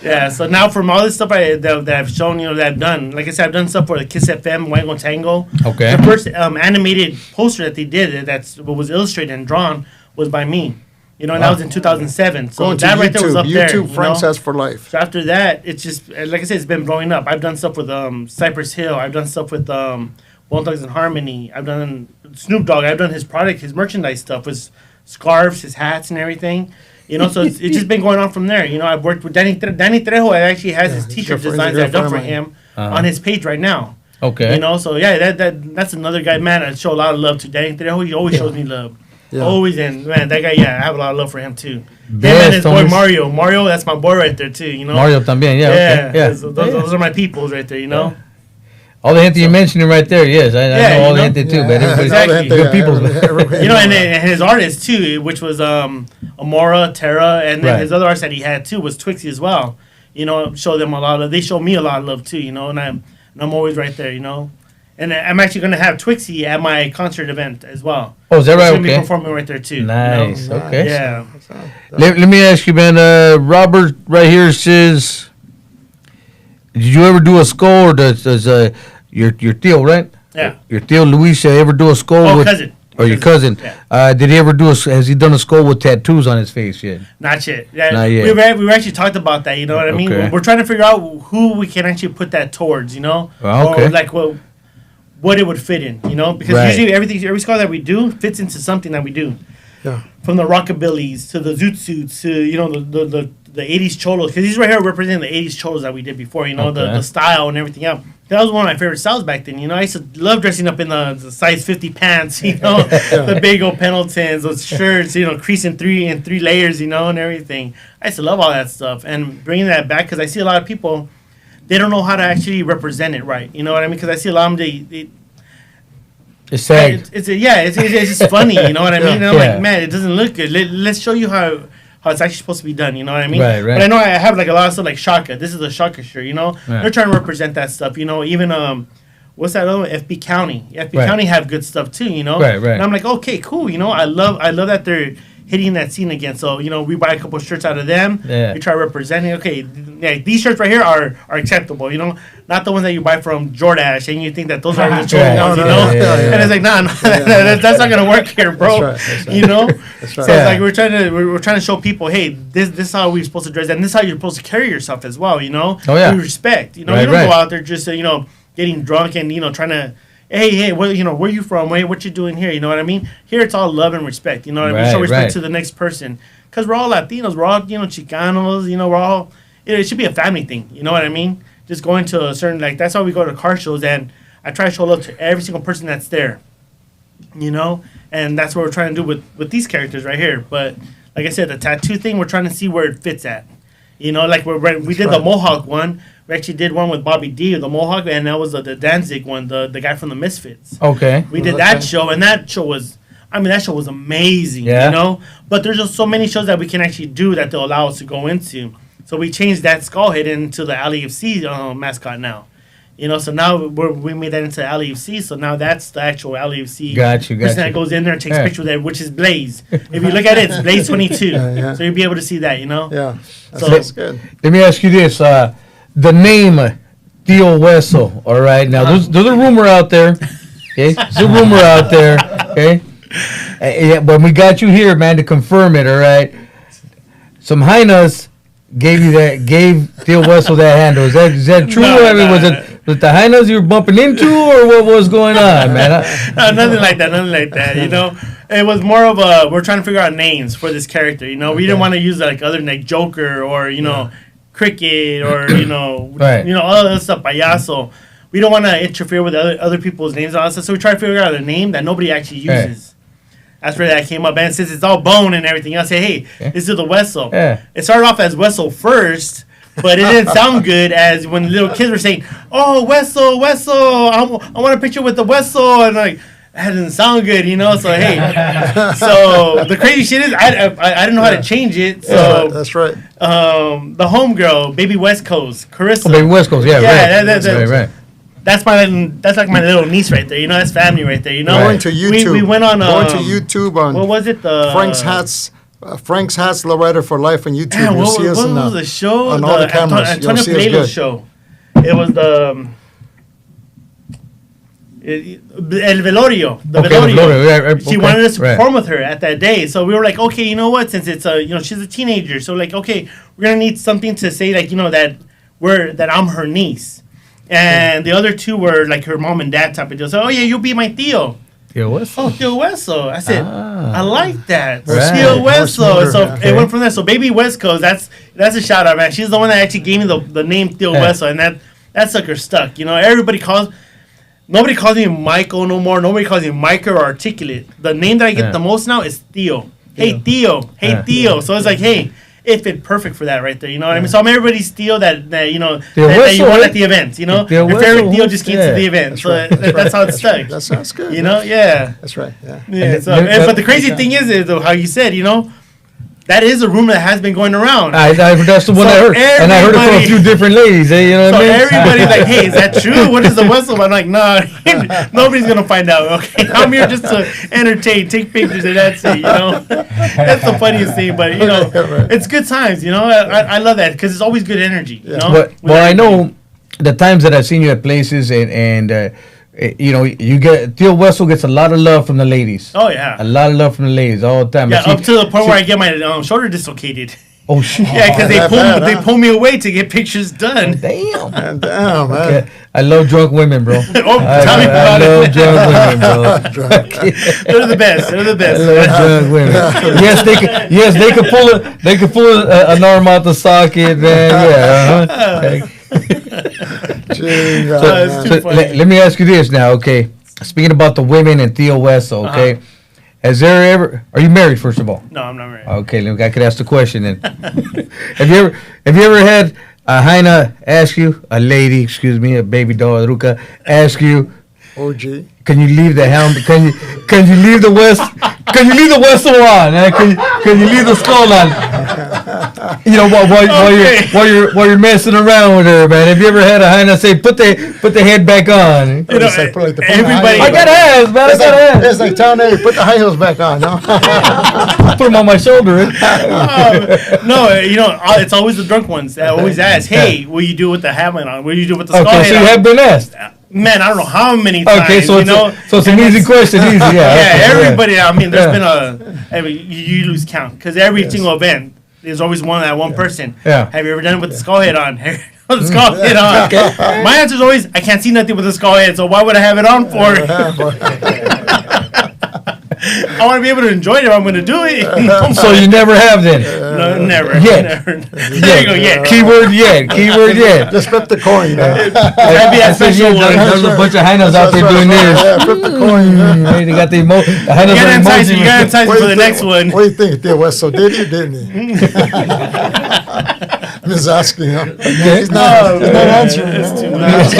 Yeah, so now from all this stuff that I've shown, you know, that I've done, like I said, I've done stuff for the Kiss FM, Wango Tango. Okay. The first animated poster that they did, what was illustrated and drawn, was by me. You know, and that was in 2007. So Going that to right there was up there. YouTube, Frank's Hats for Life. So after that, it's just, like I said, it's been blowing up. I've done stuff with Cypress Hill. I've done stuff with Bone Thugs and Harmony. I've done Snoop Dogg. I've done his product, his merchandise stuff, his scarves, his hats, and everything. You know, so it's just been going on from there. You know, I've worked with Danny Trejo. Actually has his T-shirt designs that I've done for him on his page right now. Okay. You know, so yeah, that's another guy, man. I show a lot of love to Danny Trejo. He always shows me love. Yeah. Always, and man, that guy, I have a lot of love for him too. Yes, and his boy Mario, that's my boy right there too. You know, Mario también, okay. Those are my peoples right there. You know. Yeah. All the gente you mentioned right there, yes, I know all the gente too, but exactly. Good people. You know, and his artists too, which was Amora, Terra, and then his other artists that he had too was Twixie as well. You know, show them a lot of. They show me a lot of love too. You know, and I'm always right there. You know. And I'm actually going to have Twixie at my concert event as well. Oh, is that right? She's going to be performing right there, too. Nice. You know? Okay. Yeah. Let me ask you, man. Robert right here says, did you ever do a skull, or does your Theo, right? Yeah. Your Theo Luis ever do a skull with... cousin. Or your cousin. Yeah. Did he ever has he done a skull with tattoos on his face yet? Not yet. Yeah, Not yet. We've actually talked about that, you know what I mean? Okay. We're trying to figure out who we can actually put that towards, you know? Oh, okay. Or like what it would fit in, you know? Because usually every skull that we do fits into something that we do. Yeah. From the rockabillys to the zoot suits to, you know, the 80s cholos. Because these right here represent the 80s cholos that we did before, you know, the style and everything else. That was one of my favorite styles back then, you know. I used to love dressing up in the size 50 pants, you know, the big old Pendletons, those shirts, you know, crease in three layers, you know, and everything. I used to love all that stuff. And bringing that back, because I see a lot of people, they don't know how to actually represent it right. You know what I mean? Because I see a lot of them, it's sad. It's just funny, you know what I mean? And I'm like, man, it doesn't look good. Let's show you how it's actually supposed to be done, you know what I mean? Right. But I know I have like a lot of stuff like Shaka. This is a Shaka shirt, you know? Right. They're trying to represent that stuff, you know? Even, what's that other one? FB County. FB County have good stuff too, you know? Right. And I'm like, okay, cool, you know? I love that they're hitting that scene again. So, you know, we buy a couple of shirts out of them. Yeah. We try representing, okay, these shirts right here are acceptable, you know? Not the ones that you buy from Jordache and you think that those are the chosen ones, you know? And it's like, nah, that's not going to work here, bro. That's right. You know? That's right. So it's like we're trying to show people, hey, this is how we're supposed to dress, and this is how you're supposed to carry yourself as well, you know? Oh, yeah. With respect. You know, you don't go out there just, you know, getting drunk and, you know, trying to, hey, where you from? Hey, what you doing here? You know what I mean? Here it's all love and respect. You know what I mean? Show respect to the next person. Because we're all Latinos. We're all, you know, Chicanos. You know, we're all, it should be a family thing. You know what I mean? Just going to a certain, like, that's why we go to car shows. And I try to show love to every single person that's there. You know? And that's what we're trying to do with these characters right here. But, like I said, the tattoo thing, we're trying to see where it fits at. You know, like we did the Mohawk one. We actually did one with Bobby D, the Mohawk, and that was the Danzig one, the guy from the Misfits. Okay. We did that show, and that show was amazing, you know? But there's just so many shows that we can actually do that they'll allow us to go into. So we changed that skull head into the LAFC mascot now. You know, so now we made that into LAFC, so now that's the actual LAFC person that goes in there and takes pictures with that, which is Blaze. If you look at it, it's Blaze 22. So you'll be able to see that, you know? Yeah. That's good. Let me ask you this. The name Theo Weso, all right? Now, there's a rumor out there, okay? There's a rumor out there, okay? When we got you here, man, to confirm it, all right? Some hyenas gave Theo Weso that handle. Is that true? I mean, was it the hyenas you were bumping into, or what was going on, man? Nothing like that, you know? It was more of we're trying to figure out names for this character, you know? We didn't want to use like other like Joker or, you know, Cricket or, you know, you know, all that stuff, payaso. We don't want to interfere with other people's names and all that stuff, so we try to figure out a name that nobody actually uses. That's where that came up. And since it's all bone and everything else, hey, this is the Weso. It started off as Weso first, but it didn't sound good as when little kids were saying, oh, Weso, I want a picture with the Weso. And like, that doesn't sound good, you know? So, hey. So, the crazy shit is, I didn't know how to change it. So, that's right. The homegirl, Baby West Coast, Carissa. Oh, Baby West Coast, right. That's like my little niece right there. You know, that's family right there. You know, going to YouTube. We went on. Going to YouTube on. What was it? The Frank's Hats. Frank's Hats, Lowrider for Life on YouTube. You'll see us what was the show? On all the cameras. Antonio Perelo's show. It was the El Velorio. The Velorio. She wanted us to perform with her at that day, so we were like, okay, you know what? Since it's you know, she's a teenager, so like, okay, we're gonna need something to say, like, you know, that I'm her niece. And the other two were like her mom and dad type of deal. So, oh yeah, you'll be my Theo. Theo Weso. Oh, Theo Weso. I said, I like that. Right. Theo More Weso. smoother, So yeah. it went from there. So Baby West Coast, that's a shout out, man. She's the one that actually gave me the name Theo Weso, and that sucker stuck. You know, nobody calls me Michael no more. Nobody calls me Micah or Articulate. The name that I get the most now is Theo. Hey Theo. Hey Theo. So it's like, hey, it fit perfect for that right there. You know what I mean? So I'm everybody's Theo that you know that you want at the event. You know, your favorite Theo just came to the event. So that's how it stuck. That sounds good. You know, yeah. That's right. Yeah. Yeah. So, but the crazy thing is how you said, you know, that is a rumor that has been going around. That's the one I heard. And I heard it from a few different ladies. You know what I mean? Everybody's like, hey, is that true? What is the whistle? I'm like, nah, nobody's going to find out. Okay, I'm here just to entertain, take pictures, and that's it, you know? That's the funniest thing, but, you know, it's good times, you know? I love that because it's always good energy, you know? Well, I know the times that I've seen you at places and you know, Theo Weso gets a lot of love from the ladies. Oh, yeah. A lot of love from the ladies all the time. Yeah, up to the point where I get my shoulder dislocated. Oh, shit. Yeah, because they pull me away to get pictures done. Damn. Damn, man. Okay. I love drunk women, bro. Tell me about I love it. drunk women, bro. They're the best. They're the best. I love drunk women. Yes, they could pull it. They could pull an arm out the socket, man. Yeah. Jeez, Let me ask you this now, okay? Speaking about the women and Theo Weso, okay? Has there ever? Are you married, first of all? No, I'm not married. Okay, look, I could ask the question then. Have you ever had a hyena ask you, a lady, excuse me, a baby doll, Ruka, ask you, OG. can you leave the helm? Can you leave the West? Can you leave the Weso on? Can you leave the skull on? You know, while you're messing around with her, man. Have you ever had a hyena say, put the head back on? You know, everybody. I got ass, man. I got ass. It's like telling her, put the high heels back on. No? Put them on my shoulder. No, you know, it's always the drunk ones that always ask, hey, what do you do with the helmet on? What do you do with the skull Okay, head so you on? have been asked. Man, I don't know how many times. Okay, so you know, so it's an easy question. Easy, yeah. Yeah, okay, everybody. I mean, there's been you lose count because every single event there's always one person. Yeah. Have you ever done it with the skull head on? Have you ever done the skull head on? My answer is always, I can't see nothing with the skull head, so why would I have it on for? I want to be able to enjoy it if I'm going to do it. So you never have then? No, never. Yet. Never. There you go, yeah. Keyword yet. Keyword yet. Just flip the coin. That'd be that special one. There's a bunch of hyenas out there doing this. Yeah, flip the coin. They got the hyenas You are got to emoji. entice me for the next one. What do you think? Theo Weso did he or didn't he? I'm just asking him. He's not answering. It's too much.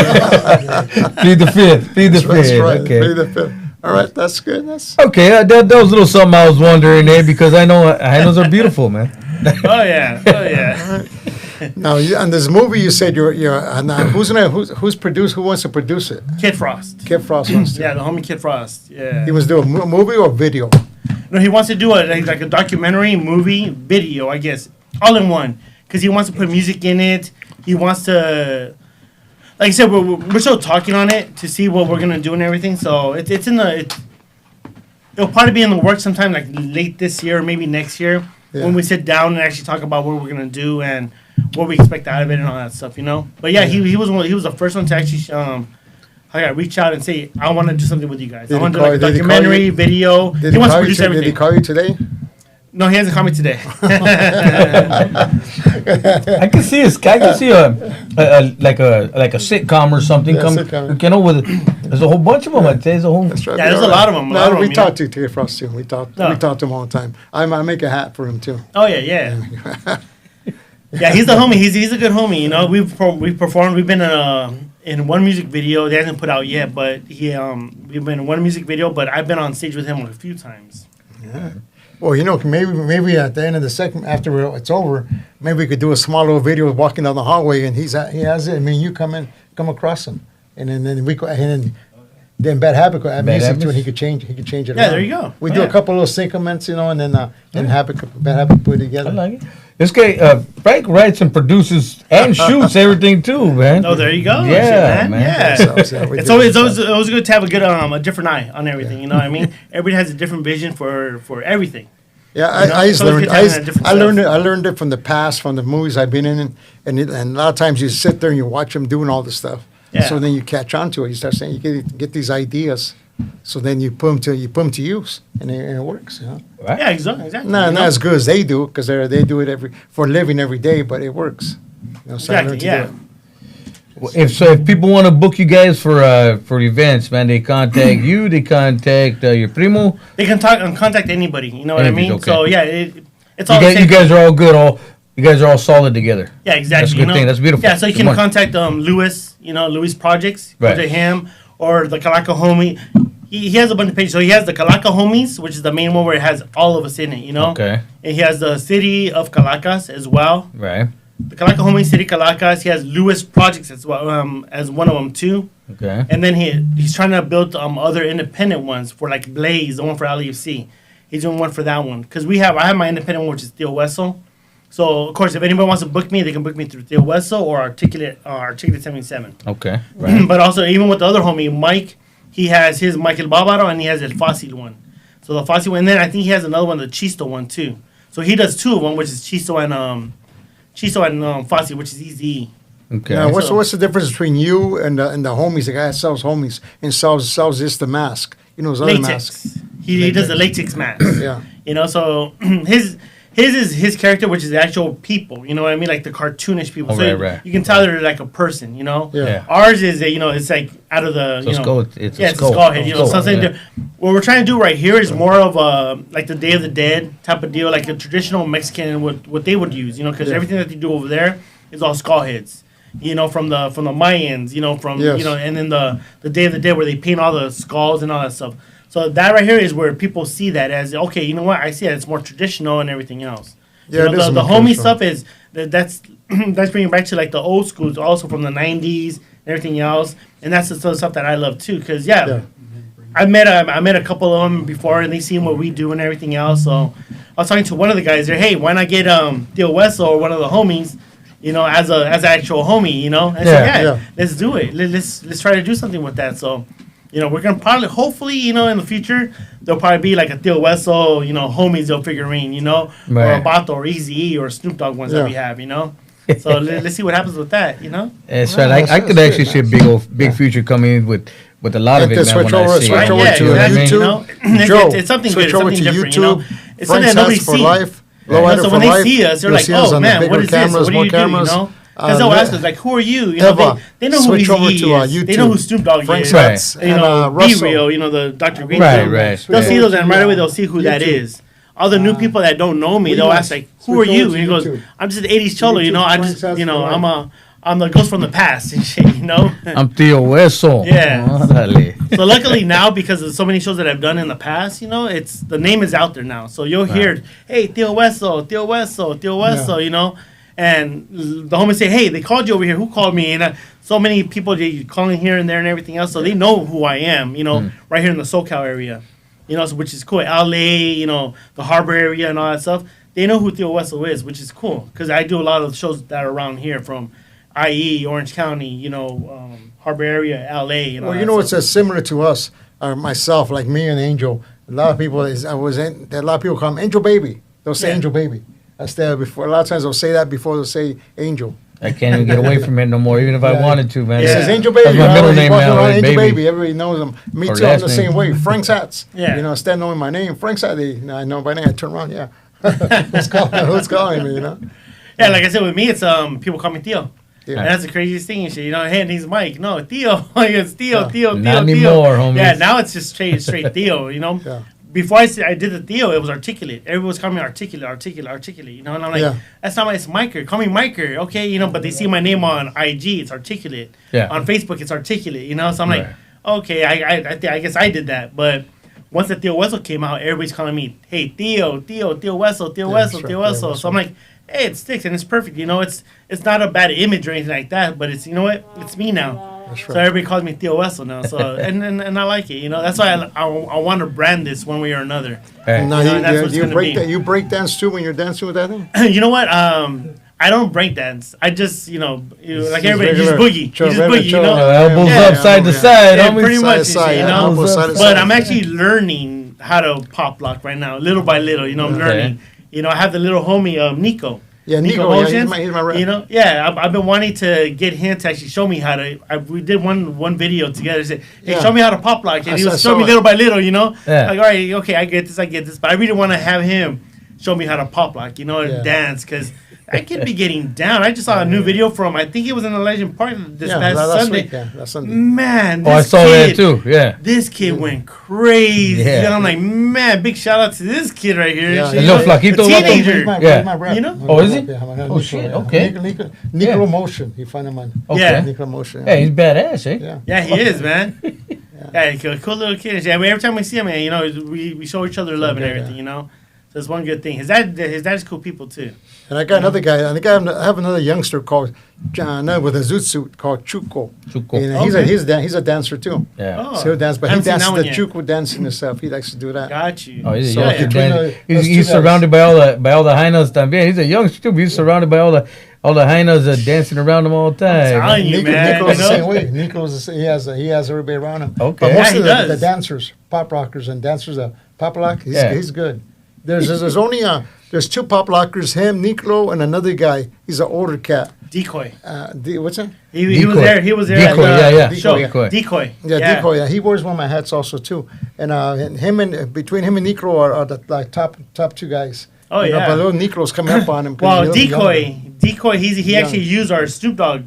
Plead the fifth. Plead the That's fifth. right. Okay. Plead the fifth. All right, that's good. That's Okay, that was a little something I was wondering there because I know hyenas are beautiful, man. Oh, yeah. Oh, yeah. now. On this movie, you said you're. Who's produced? Who wants to produce it? Kid Frost. Kid Frost wants to. Yeah, the homie Kid Frost. Yeah. He wants to do a movie or video. No, he wants to do like a documentary, movie, video, I guess, all in one. Because he wants to put music in it. He wants to, like I said, we're still talking on it to see what we're gonna do and everything. So it'll probably be in the works sometime like late this year or maybe next year when we sit down and actually talk about what we're gonna do and what we expect out of it and all that stuff, you know. But yeah, he was the first one to actually reach out and say, I want to do something with you guys. I want to do like a documentary, video. He wants to produce everything. Did he call you today? No, he hasn't called me today. I can see a like a sitcom or something. Sitcom. You know, there's a whole bunch of them. I'd say there's a whole. That's right. Yeah, there's a lot of them. We talked to Kid Frost too. We talked to him all the time. I make a hat for him too. Oh yeah. Yeah, he's the homie. He's a good homie. You know, we've performed. We've been in one music video. They hasn't put out yet, but we've been in one music video. But I've been on stage with him a few times. Yeah. Well, you know, maybe at the end of the segment, after it's over, maybe we could do a small little video of walking down the hallway, and he has it. I mean, you come across him, and then Bad Habit could add music to it. He could change it. Yeah, around. there you go. We do a couple little synchronments, you know, and then Bad Habit put it together. I like it. This guy, Frank writes and produces and shoots everything too, man. Oh, there you go. Yeah, man. man. Yeah. It's always good to have a different eye on everything. You know what I mean? Everybody has a different vision for everything. Yeah, I learned it from the past, from the movies I've been in, and a lot of times you sit there and you watch them doing all this stuff. Yeah. So then you catch on to it. You start saying, you get these ideas. So then you put them to use, and it works. You know? Right? Yeah, exactly. Not as good as they do, because they do it for a living every day, but it works. You know, so I Exactly. learned to Yeah. do it. Well, if people want to book you guys for events, man, they contact you. They contact your primo. They can contact anybody. You know what Anybody's I mean? okay. So yeah, it's all the You same. guys are all good. You guys are all solid together. Yeah, exactly. That's a good thing. That's beautiful. Yeah, so you Good can morning. contact Louis, Louis Projects, Right. contact him, or the Kalaka Homie. He has a bunch of pages. So he has the Kalaka Homies, which is the main one where it has all of us in it, Okay. And he has the City of Calacas as well. Right. The Kalaka Homies, City Calacas. He has Louis Projects as well, as one of them too. Okay. And then he's trying to build other independent ones for like Blaze, the one for LEFC. He's doing one for that one. Because I have my independent one, which is Theo Weso. So, of course, if anybody wants to book me, they can book me through Theo Weso or Articulate 77. Okay. Right. But also, even with the other homie, Mike, he has his Mike El Barbaro and he has El Fácil one. So the Fácil one, and then I think he has another one, the Chisto one too. So he does two of them, which is Chisto and Fácil, which is Easy. Okay. Now, So- what's the difference between you and the homies? The guy that sells homies and sells just the mask. You know, his other mask. Latex. He does the latex mask. Yeah. So his is his character, which is the actual people. You know what I mean? Like the cartoonish people. Oh, so right. you can tell they're like a person. Yeah. Yeah. Ours is it's like out of the So skull, it's a it's skull. a skull head. Skull, Something. yeah. What we're trying to do right here is more of like the Day of the Dead type of deal, like a traditional Mexican what they would use. Because everything that they do over there is all skull heads. From the Mayans. Yes. And then the Day of the Dead where they paint all the skulls and all that stuff. So that right here is where people see that as, okay, you know what? I see that it's more traditional and everything else. Yeah, it is the more homie traditional. stuff is that's bringing back to like the old schools, also from the '90s and everything else, and that's the sort of stuff that I love too. Cause I met a couple of them before, and they seen what we do and everything else. So I was talking to one of the guys there. Hey, why not get Theo Weso or one of the homies, as an actual homie, And I said, Yeah. let's do it. Let's try to do something with that. So. We're gonna probably, hopefully, in the future, there'll probably be like a Theo Weso, homies they'll figurine, or Right. a Bato or Eazy-E or Snoop Dogg ones that we have, So let's see what happens with that, That's right. I could actually see a big future coming with a lot of Like it, to man. switch When I over- see switch it. over to YouTube. Joe, it's something good, switch over something to different, YouTube. It's something Frank's that nobody's Hats for seen. Life. Yeah. Lowrider So for when they life. see us, they're You'll like, see us oh on the man, bigger what is this? cameras, What do more you do? cameras. Because they'll ask us like, who are you? Eva, They know who switch over Eazy-E to is. YouTube. They know who Snoop Dogg Frank's is. Right. Hats Be and Russell. Real, the Dr. Green. Right, thing. right. They'll Yeah. see those and right away they'll see who that is. All the new people that don't know me, they'll ask like, "Who are Switch you?" over And he to goes, YouTube. "I'm just an '80s cholo, YouTube, I Frank's just, Hats for life. I'm the ghost from the past and shit, I'm Theo Weso. Yeah. Órale. So luckily now, because of so many shows that I've done in the past, it's the name is out there now. So you'll hear, "Hey, Theo Weso, Theo Weso, Theo Weso," and the homies say, "Hey, they called you over here. Who called me?" And so many people they calling here and there and everything else, so they know who I am. Right here in the SoCal area, so, which is cool. LA, the Harbor area and all that stuff. They know who Theo Weso is, which is cool because I do a lot of the shows that are around here from IE, Orange County, Harbor area, LA. And all Well, that it's stuff. similar to us, myself, like me and Angel. A lot of people, a lot of people call him Angel Baby. They'll say Yeah. Angel Baby. That's there before. A lot of times they'll say that before they'll say Angel. I can't even get away from it no more, even if I Yeah. wanted to, man. He Yeah. says Angel Baby. That's my middle He's name walking now, around, is Angel Baby. Baby. Everybody knows him. Me Or too. I'm last the name. same way. Frank's Hats. Yeah. Instead of knowing my name, Frank's Hats. I know by name. I turn around. Yeah. Who's calling me? Yeah, like I said, with me, it's people call me Theo. Yeah. And that's the craziest thing and shit. Hey, name's Mike. No, Theo. It's Theo, Yeah. Theo, Not Theo. anymore, homies. Yeah, now it's just straight Theo, Yeah. Before I did the Theo, it was articulate. Everyone was calling me articulate. And I'm like, Yeah. that's not my, it's Miker. Call me Miker, okay? But they see my name on IG, it's articulate. Yeah. On Facebook, it's articulate, So I'm like, Right. okay, I guess I did that. But once the Theo Weso came out, everybody's calling me, hey, Theo Weso, Theo Yeah, Weso, that's right. Theo Yeah, Weso. that's So I'm like, hey, it sticks and it's perfect. It's not a bad image or anything like that, but it's, it's me now. That's So right. everybody calls me Theo Weso now. So and I like it. That's why I want to brand this one way or another. Hey. Now You know, that's what it's you gonna break be. that. You break dance too when you're dancing with that thing. You know what? I don't break dance. I just like Just everybody, you just regular boogie. You just boogie. chill. Elbows Yeah. up, side to Yeah. side, Yeah, homie. pretty Side much, to side, elbows side to But side. I'm actually learning how to pop lock right now, little by little. I'm Okay. learning. I have the little homie Nico. Yeah, Nico, Motions. he's my rep. You know, I've been wanting to get him to actually show me how to. We did one video together. Said, "Hey, show me how to pop lock," and he was showing me little by little. You know, Yeah. like, all right, okay, I get this, but I really want to have him show me how to pop lock. You know, and dance because I could be getting down. I just saw a new video from, I think it was in the Legend Park this past Sunday. Last Sunday. Man, I saw that too. Yeah. This kid went crazy. Yeah. And I'm like, man, big shout out to this kid right here. Yeah. You El know, little flaquito. a teenager. Yeah. My rep. You know? Oh, is he? Yeah, Oh, shit, okay. Nico Motion. You find him on. Okay. Yeah. Nico Motion. Hey, he's badass, eh? Yeah. Yeah, he is, man. Yeah, cool little kid. Yeah, every time we see him, man, you know, we show each other love and everything, you know. So it's one good thing. His dad is cool people too. And I got another guy. I think I have another youngster called John with a zoot suit called Chuco. And he's a dancer too. Yeah. Oh, So he'll dance, but I he haven't seen dances that the one yet. Chuco dancing himself. He likes to do that. Got you. Oh, he's a So youngster. between Dan. those He's two surrounded by all the hyenas. También. He's a youngster too. But he's surrounded by all the hyenas dancing around him all the time. telling you, man. Nico's the You know? same way. Nico's the same. He has everybody around him. Okay. But most Yeah, of he does. the dancers, pop rockers and dancers, pop lock, he's good. There's only there's two pop lockers, him, Nico, and another guy. He's an older cat. Decoy. What's that? He was Decoy. there. He was there. Decoy, at the yeah. show. Decoy. Decoy. Yeah, Decoy. Yeah, he wears one of my hats also too. And him and between him and Nico are the like top two guys. Oh, You know, yeah. but little Nico's coming up on him. 'cause Well, he's younger. Decoy. He Young. actually used our Snoop Dogg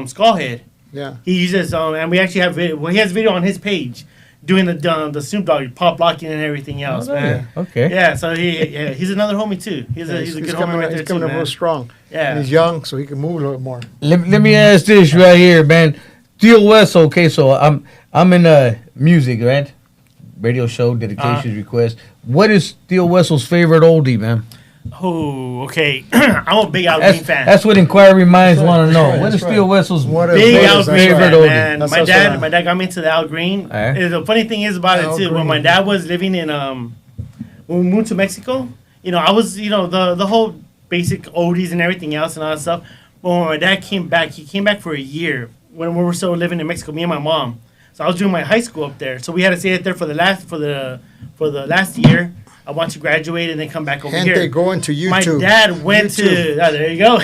skull head. Yeah. He uses and we actually have video. Well, he has video on his page doing the Snoop Dogg pop locking and everything else, man. Okay. Yeah, so he's another homie too. He's a good homie right there He's too, coming up man. real strong. Yeah. And he's young, so he can move a little more. Let me ask this right here, man. Theo Weso. Okay, so I'm in music, right? Radio show, dedications, requests. What is Theo Weso's favorite oldie, man? Oh, okay. I'm a big Al Green fan. That's what inquiry minds want to know. right, What is that's Theo right. Weso's What is- Big What Al is Green favorite fan, oldie? man. That's My also dad right. got me into the Al Green. Alright. The funny thing is about Al it too. When Green. my dad was living in when we moved to Mexico, you know, I was the whole basic oldies and everything else and all that stuff. But when my dad came back, he came back for a year when we were still living in Mexico, me and my mom. So I was doing my high school up there. So we had to stay there for the last year. I want to graduate and then come back over Gente here. going to YouTube. My dad went to. Oh, there you go.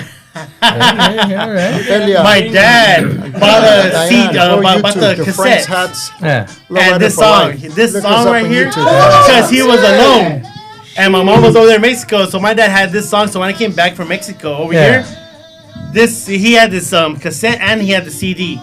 Delia. My dad bought a Diane, CD, go bought YouTube, the Frank's cassette. hats. Yeah. Lowrider And this for song, life. this Look song us up right on here, YouTube. because he was alone, and my mom was over there in Mexico, so my dad had this song. So when I came back from Mexico over Yeah. here, he had this cassette and he had the CD.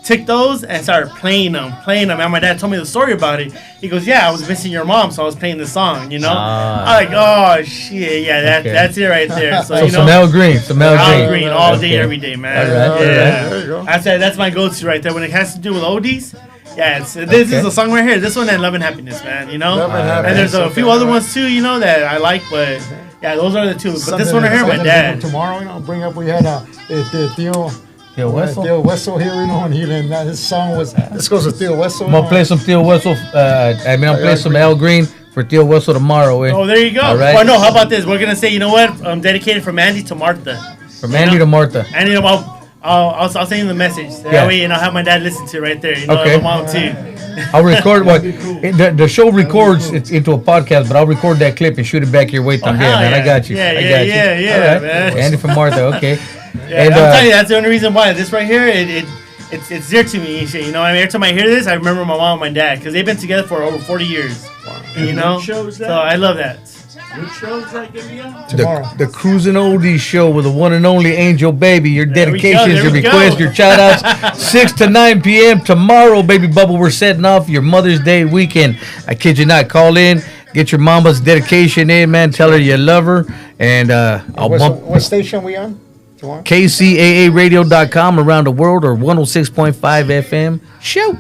Took those and started playing them. And my dad told me the story about it. He goes, "Yeah, I was missing your mom, so I was playing the song." You know, Ah. I'm like, "Oh shit, yeah, Okay. that's it right there." So So you know, some Al Green. Some Al Al Green. Green all day, Okay. every day, man. All right, all Yeah. There you go. I said that's my go-to right there when it has to do with oldies. Yeah, this is a song right here. This one and Love and Happiness, man. You know, Love and Happiness, and there's a few okay, other all ones too. You know that I like, but yeah, those are the two. But this Something one right here, my something dad. Tomorrow, bring up, we had Theo Theo Weso. Theo Weso here, and his song was, this goes to Theo Weso. I'm gonna play some Theo Weso. I'll play some Al Green for Theo Weso tomorrow. Oh, there you go. All right. Well, no, how about this? We're gonna say, you know what? Dedicated from Andy to Martha. From Andy to Martha. And you know, I'll send you the message. That Yeah. way, and I'll have my dad listen to it right there. You know, Okay. my mom too. I'll record what the show records it into a podcast, but I'll record that clip and shoot it back your way. hell man. I yeah. got you. Yeah, I yeah, got you. yeah, yeah, All right. man. Andy from Martha. Okay. Yeah, And, I'm telling you, that's the only reason why. This right here, it's dear to me and shit. You know, I mean, every time I hear this, I remember my mom and my dad because they've been together for over 40 years. You know, shows that? so I love that. Which shows that give you? Tomorrow. The Cruising Oldies Show with the one and only Angel Baby. Your There we go, dedications, there your we go. requests, your shout outs. 6 to 9 p.m. tomorrow, Baby Bubble. We're setting off your Mother's Day weekend. I kid you not. Call in. Get your mama's dedication in, man. Tell her you love her. And I'll bump What station we on tomorrow? KCAAradio.com around the world or 106.5 FM. Shoot.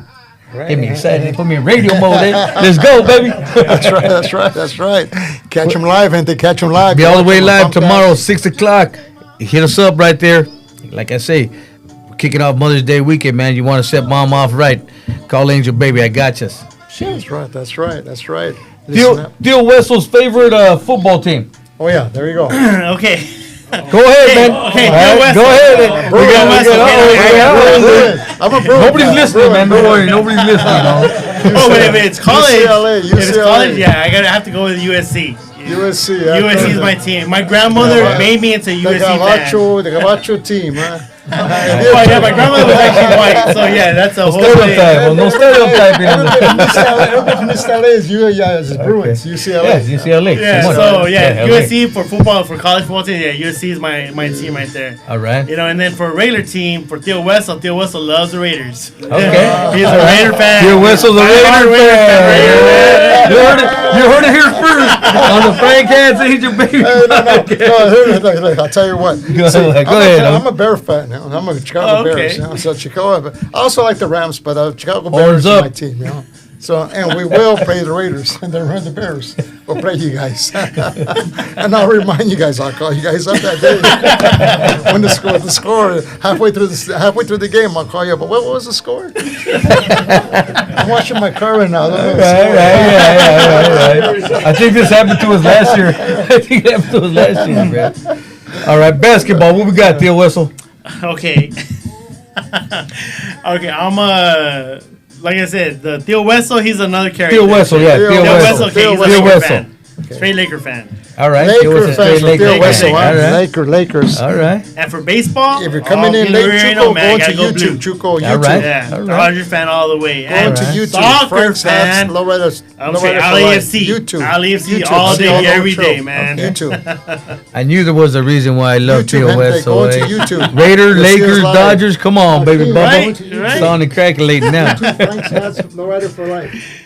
Get me excited. Put me in radio mode. Let's go, baby. That's right. Catch them live, gente. Catch them live. Be all the way Watch 'em live bump tomorrow, 6 o'clock. Hit us up right there. Like I say, we're kicking off Mother's Day weekend, man. You want to set mom off right. Call Angel Baby. I got you. that. That's right. Listen up. Theo Weso's favorite football team. Oh, yeah. There you go. Okay. Go ahead, man. okay, All right, Theo go Weso. ahead. Theo Weso. I'm a Bruin. Nobody's listening, man. Don't worry. Nobody's listening. No. Oh, wait, if it's college, UCLA, if it's UCLA. college, yeah, I have to go with USC. You USC. USC is my team. My grandmother made me into USC fan. The Gabacho team, huh? Oh yeah, my grandmother was actually white, so yeah, that's a whole thing. No stereotyping. Everybody from this LA is Bruins, UCLA. Yes, UCLA. Yeah, so USC for football, for college football team, USC is my team right there. All right. And then for a regular team, for Theo Weso loves the Raiders. Okay. He's a Raider fan. Theo Weso's a Raider fan. You heard it here first on the Frank Hats Angel Baby. No, I'll tell you what. Go ahead. I'm a Bear fan. I'm a Chicago Bears. So Chicago. I also like the Rams, but Chicago Bears is my team. So and we will play the Raiders and then the Bears. We'll play you guys, and I'll remind you guys. I'll call you guys up that day when the score halfway through the game. I'll call you up. But what was the score? I'm watching my car right now. Right. I think this happened to us last year. Man. All right, basketball. What we got, Theo Weso? Okay. I'm like I said, the Theo Weso, he's another character. Theo Weso, yeah. Theo Weso, he's a Laker fan. Straight Laker fan. All right. Laker fans for Theo Weso. Lakers. All right. And for baseball, if you're coming in late, Chuco, go to YouTube. Chuco, YouTube. All right. Yeah, Dodgers fan all the way. Go to YouTube. Soccer fan. I'm saying LAFC. YouTube. LAFC all day, every day, man. YouTube. I knew there was a reason why I love Theo Weso. Go to YouTube. Raiders, Lakers, Dodgers. Come on, baby, Bubba. Right. It's on and calculating now. Frank's Hats, Lowrider for life.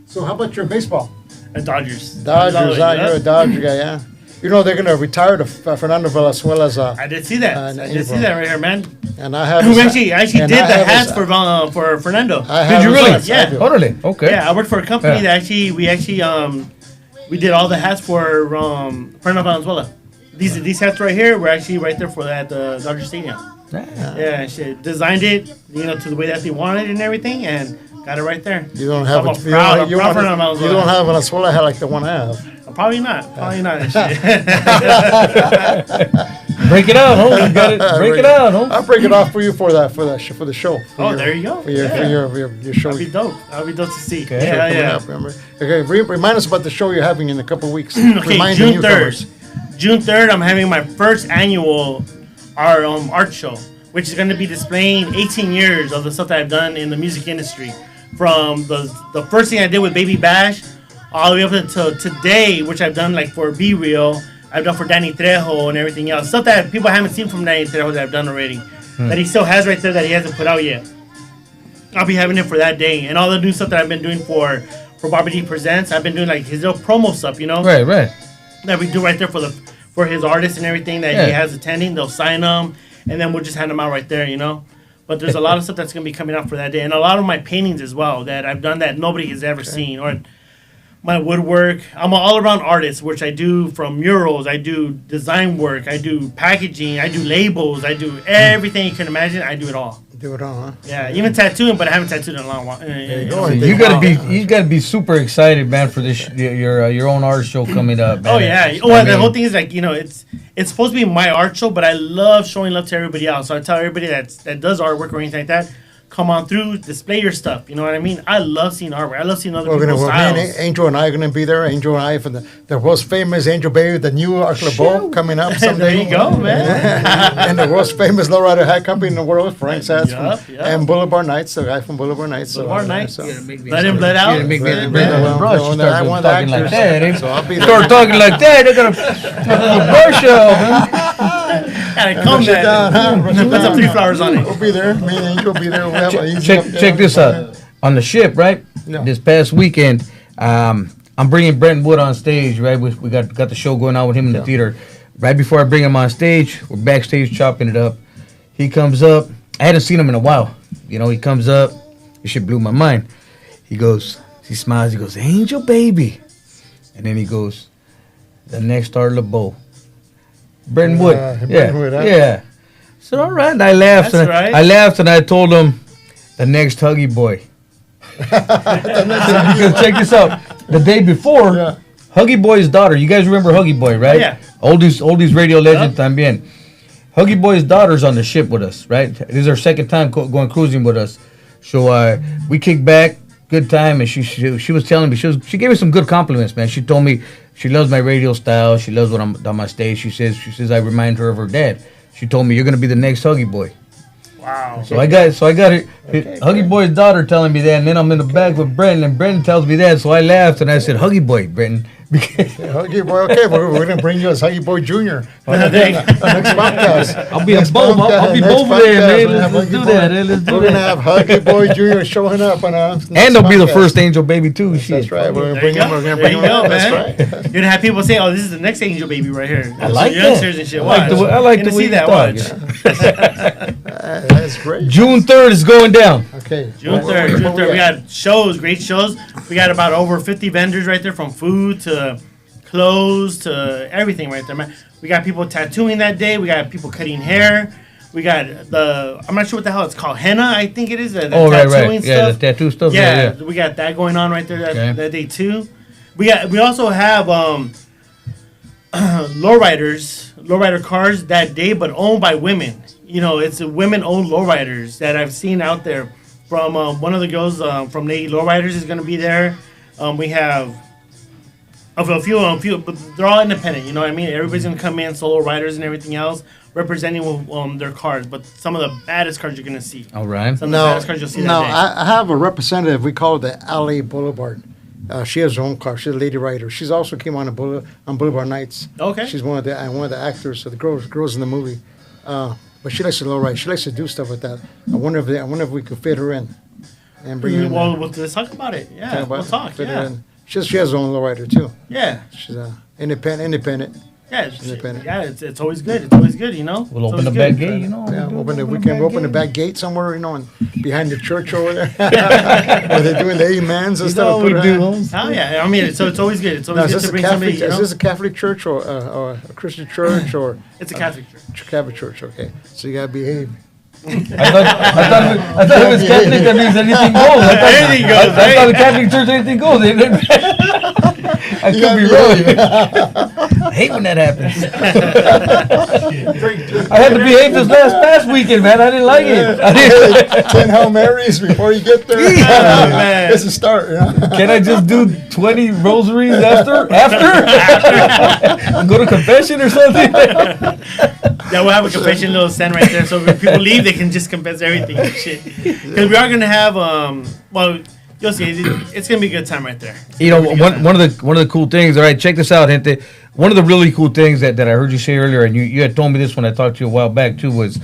So how about your baseball? Dodgers. You're a Dodger guy, yeah. You know they're gonna retire to Fernando Valenzuela's. I did see that. I did see that right here, man. And I have. Who actually did the hats for Fernando? Did you really? Yeah. Totally. Okay. Yeah, I worked for a company that we did all the hats for Fernando Valenzuela. These hats right here were actually right there for that Dodger Stadium. Yeah, she designed it, to the way that they wanted and everything, and got it right there. You don't have you don't have a Venezuela hat like the one I have. Probably not. Break it out, huh? You got it. Break it out, huh? I'll break it off for you for the show. There you go. For your show. That'll be dope to see. Okay. Yeah. Okay, remind us about the show you're having in a couple weeks. Okay, June 3rd. June 3rd, I'm having my first annual art show, which is going to be displaying 18 years of the stuff that I've done in the music industry. From the first thing I did with Baby Bash, all the way up until today, which I've done like for Be Real, I've done for Danny Trejo and everything else. Stuff that people haven't seen from Danny Trejo that I've done already. That he still has right there that he hasn't put out yet. I'll be having it for that day. And all the new stuff that I've been doing for Bobby D Presents, I've been doing like his little promo stuff, Right. That we do right there for his artists and everything that he has attending. They'll sign them, and then we'll just hand them out right there, But there's a lot of stuff that's going to be coming out for that day. And a lot of my paintings as well that I've done that nobody has ever seen. Or my woodwork. I'm an all-around artist, which I do from murals. I do design work. I do packaging. I do labels. I do everything you can imagine. I do it all. Do it all, huh? Yeah, even tattooing, but I haven't tattooed in a long while. You gotta be super excited, man, for this your own art show coming up. Man. Oh yeah. The whole thing is like it's supposed to be my art show, but I love showing love to everybody else. So I tell everybody that does artwork or anything like that, come on through, display your stuff. You know what I mean? I love seeing artwork. I love seeing other people's styles. Angel and I are going to be there. Angel and I for the world's famous Angel Baby, the new Arc LeBeau coming up someday. There you go, man. And the world's famous lowrider hat company in the world, Frank's Hats, and Boulevard Nights, the guy from Boulevard Nights. Boulevard Nights. Let him let out. Talking like that. Start talking like that. They're gonna brush up. Gotta comb that. Put some 3 flowers on it. We'll be there. Me and Angel will be there. Check this out. On the ship, right? Yeah. This past weekend, I'm bringing Brentwood on stage, right? We got the show going on with him in the theater. Right before I bring him on stage, we're backstage chopping it up. He comes up. I hadn't seen him in a while. He comes up. This shit blew my mind. He smiles. He goes, Angel Baby. And then he goes, the next Art LeBeau. Brentwood. Yeah. So, all right. I laughed. I laughed and I told him, the next Huggy Boy. Because check this out. The day before, Huggy Boy's daughter. You guys remember Huggy Boy, right? Yeah. Oldies radio legend también. Huggy Boy's daughter's on the ship with us, right? This is our second time going cruising with us. So we kick back. good time, and she was telling me she gave me some good compliments, man. She told me she loves my radio style. She loves what I'm on my stage. She says I remind her of her dad. She told me you're gonna be the next Huggy Boy. Wow. So I got Huggy Boy's daughter telling me that, and then I'm in the back with Brenton, and Brenton tells me that. So I laughed and I said, Huggy Boy, Brenton. Huggy Boy, okay, we're gonna bring you as Huggy Boy Jr. Next podcast. I'll be a both. I'll be both there, man. Let's do that. We're gonna have Huggy Boy Jr. showing up on our next and they'll be the podcast. first Angel Baby too. That's right. We're gonna bring him. We're gonna There bring you him. go, up. man. That's right. You're gonna have people say, "Oh, this is the next Angel Baby right here." I like that. Youngsters and shit. Watch. I like You're the way gonna you see talk. that. Watch. That's great. June 3rd is going down. Okay. June 3rd. We got shows, great shows. We got about over 50 vendors right there, from food to clothes to everything right there, man. We got people tattooing that day. We got people cutting hair. We got I'm not sure what the hell it's called. Henna, I think it is. The Right. stuff. Yeah, the tattoo stuff. Yeah, we got that going on right there that day too. We also have lowrider cars that day, but owned by women. You know, it's women-owned lowriders that I've seen out there. From one of the girls from Navy Lowriders is going to be there. We have a few, but they're all independent. You know what I mean? Everybody's going to come in, solo riders and everything else, representing their cars. But some of the baddest cars you're going to see. All right. Some of the baddest cars you'll see No, that day. I have a representative. We call it the LA Boulevard. She has her own car. She's a lady rider. She's also came on Boulevard Nights. Okay. She's one of the actors, so the girls in the movie. But she likes to low ride. She likes to do stuff like that. I wonder if we could fit her in and bring her in. Well, let's talk about it. Yeah, we'll talk. Fit her Yeah. in. She has her own low rider too. Yeah. She's independent. Yeah, Independent. it's always good. It's always good, you know. We'll It's open the always back good. gate, you know. Yeah, we can open the back gate somewhere, and behind the church over there, where they're doing the amens and stuff. we do. Oh yeah, I mean, so it's always good. It's Now, always is good this to a bring Catholic? somebody. You Is know? this a Catholic church or a Christian church or It's a Catholic church. Catholic church? Okay, so you gotta behave. I thought it was Catholic. That means anything goes. Anything goes, I thought right? the Catholic church anything goes. I could be wrong. I hate when that happens. I had to behave this past weekend, man. I didn't like it. 10 Hail Marys before you get there. Oh, man. It's a start. Can I just do 20 rosaries after? And go to confession or something? Yeah, we'll have a confession little stand right there, so when people leave, they can just confess everything and shit. Because we are gonna have well, you'll see, it's gonna be a good time right there. You know, one of the cool things. All right, check this out, gente. One of the really cool things that I heard you say earlier, and you had told me this when I talked to you a while back too, was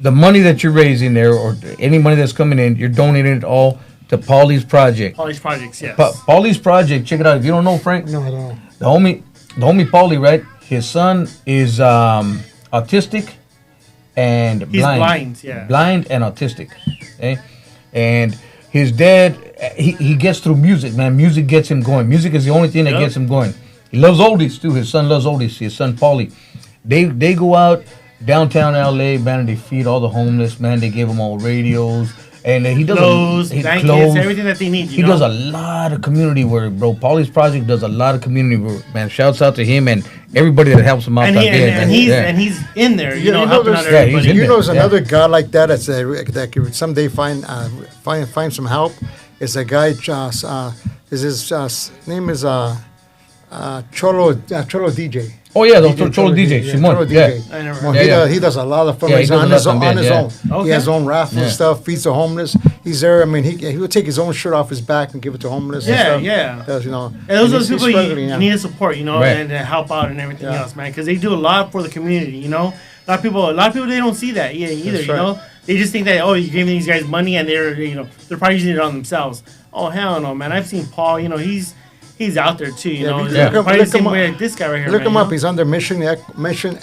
the money that you're raising there, or any money that's coming in, you're donating it all to Paulie's project. All these projects, yes. Paulie's project. Check it out. If you don't know Frank, No, I don't know. the homie Paulie, right? His son is autistic and He's blind, yeah. blind and autistic. Okay, and his dad, he gets through music, man. Music gets him going. Music is the only thing that Yep. gets him going. He loves oldies too. His son loves oldies. His son Paulie. They go out downtown LA, man, and they feed all the homeless, man. They give them all radios. And he does Clothes, blankets, everything that they need. He does a lot of community work, bro. Paulie's project does a lot of community work, man. Shouts out to him and everybody that helps him out. And he's in there, you know, helping out there's- everybody. he's in You know, there, there's another guy like that that could someday find some help. It's a guy. His name is Cholo DJ. Oh yeah, the Cholo DJ, Simon. Cholo Yeah. DJ. I never Well, heard. he does a lot of Yeah, he fundraising does a on lot his of own. Okay. He has his own raffles and Yeah. stuff, feeds the homeless. He's there. I mean, he will take his own shirt off his back and give it to homeless. and Yeah, stuff. yeah. Does, you know, And those are he's the people struggling, you need to support, you know, Right. and to help out and everything Yeah. else, man. Because they do a lot for the community, you know. A lot of people, they don't see that either, That's you right. know. They just think that, oh, you're giving these guys money and they're probably using it on themselves. Oh, hell no, man. I've seen Paul, you know, he's out there too, you Yeah, know. look him- Probably look the same him way up. like this guy right here. Look man, him you up. know? He's under Mission Echo. Mission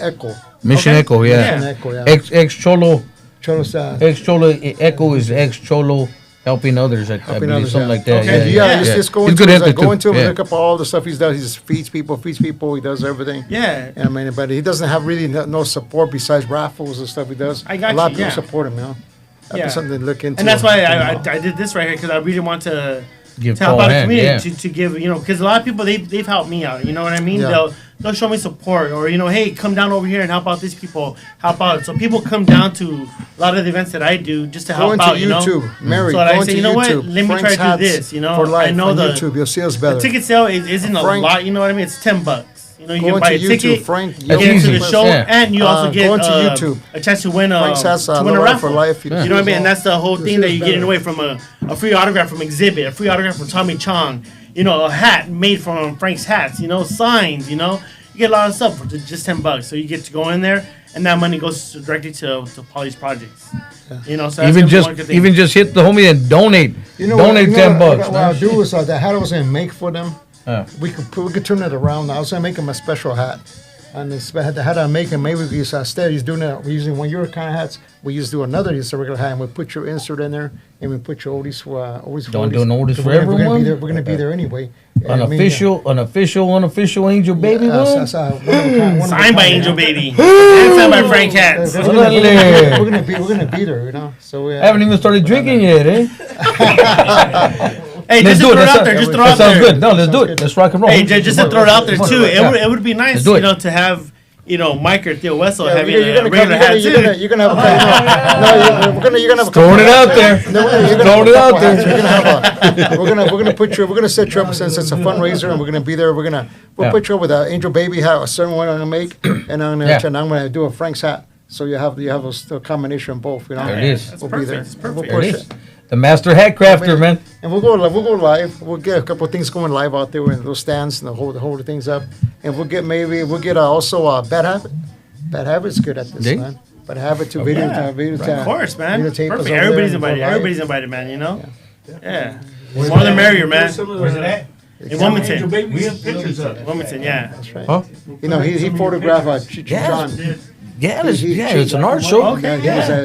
Okay. Echo, yeah. Mission Echo, yeah. Ex Cholo Cholo, Echo is ex Cholo helping others. I helping believe others, something yeah. like that. Okay. Yeah, just go He's into good him, at it go too. into him Yeah. and look up all the stuff he does. He just feeds people. He does everything. Yeah. I mean, but he doesn't have really no support besides raffles and stuff he does. I got a lot you, of people yeah. support him, you know. That'd Yeah. be something to look into. And that's why I did this right here, because I really want to Give to help full out the hand, community, yeah. to give, because a lot of people they've helped me out. You know what I mean? Yeah. They'll show me support, or hey, come down over here and help out these people, help out. So people come down to a lot of the events that I do just to Go help into out. YouTube, Mary. So Go I into say, you know what? YouTube. Let me Frank's try to do Hats this. for life I know on the YouTube. You'll see us better. the ticket sale isn't a Frank- lot. You know what I mean? It's $10. You Go can buy a into ticket, YouTube, Frank. get into easy. the show, Yeah. and you also get go into YouTube. a chance to win Frank's Hats, to win a Lowrider raffle. for life. You know what I mean? And that's the whole thing that you're getting away from a free autograph from Exhibit, a free autograph from Tommy Chong, a hat made from Frank's Hats, signs, you get a lot of stuff for just $10. So you get to go in there, and that money goes directly to Polly's projects. So that's Even just hit the homie and donate. Donate $10. What I'll do is the hat I was gonna make for them. We could turn it around. I was gonna make him a special hat. And the hat I'm making, maybe we use instead he's doing it. We're using one of your kind of hats. We just do another just a regular hat, and we put your insert in there, and we put your oldies for oldies. Don't do an oldies for We're gonna be everyone? there. We're gonna be there anyway. Unofficial Angel Baby one? signed by Angel Baby, and signed by Frank Hats. We're gonna be there, So I haven't even started drinking yet, eh? Hey, Let's just do throw it. it out there. Just throw it That out sounds there. good. No, let's do it. Let's rock and roll. Hey, just to throw it out there too. Yeah. It would be nice, Let's do it. to have Mike or Theo Weso Yeah, having you're a regular hat too. You're gonna have a you're gonna have a Throwing it out there. Throwing it out there. We're gonna put you. We're gonna set you up since it's a fundraiser, and we're gonna be there. We'll put you up with an Angel Baby hat, a certain one I'm gonna make, and I'm gonna do a Frank's hat. So you have a combination of both. There it is. That's We'll perfect. be there. It's We'll perfect. push There it is. it. The master hat crafter, man. And we'll go live. We'll get a couple of things going live out there with those stands and hold the things up. And we'll get also Bad Habit. Bad Habit's good at this, Yeah. man. Bad Habit to video. Of course, man. Videotape us Perfect. over Everybody's there and go invited. live. Everybody's invited, man. Yeah. More the merrier, man. Where's it at? In Wilmington. We have pictures of it. Wilmington, yeah. That's right. Huh? He photographed Cheech Yeah. John. Yeah, it's an art show. Okay,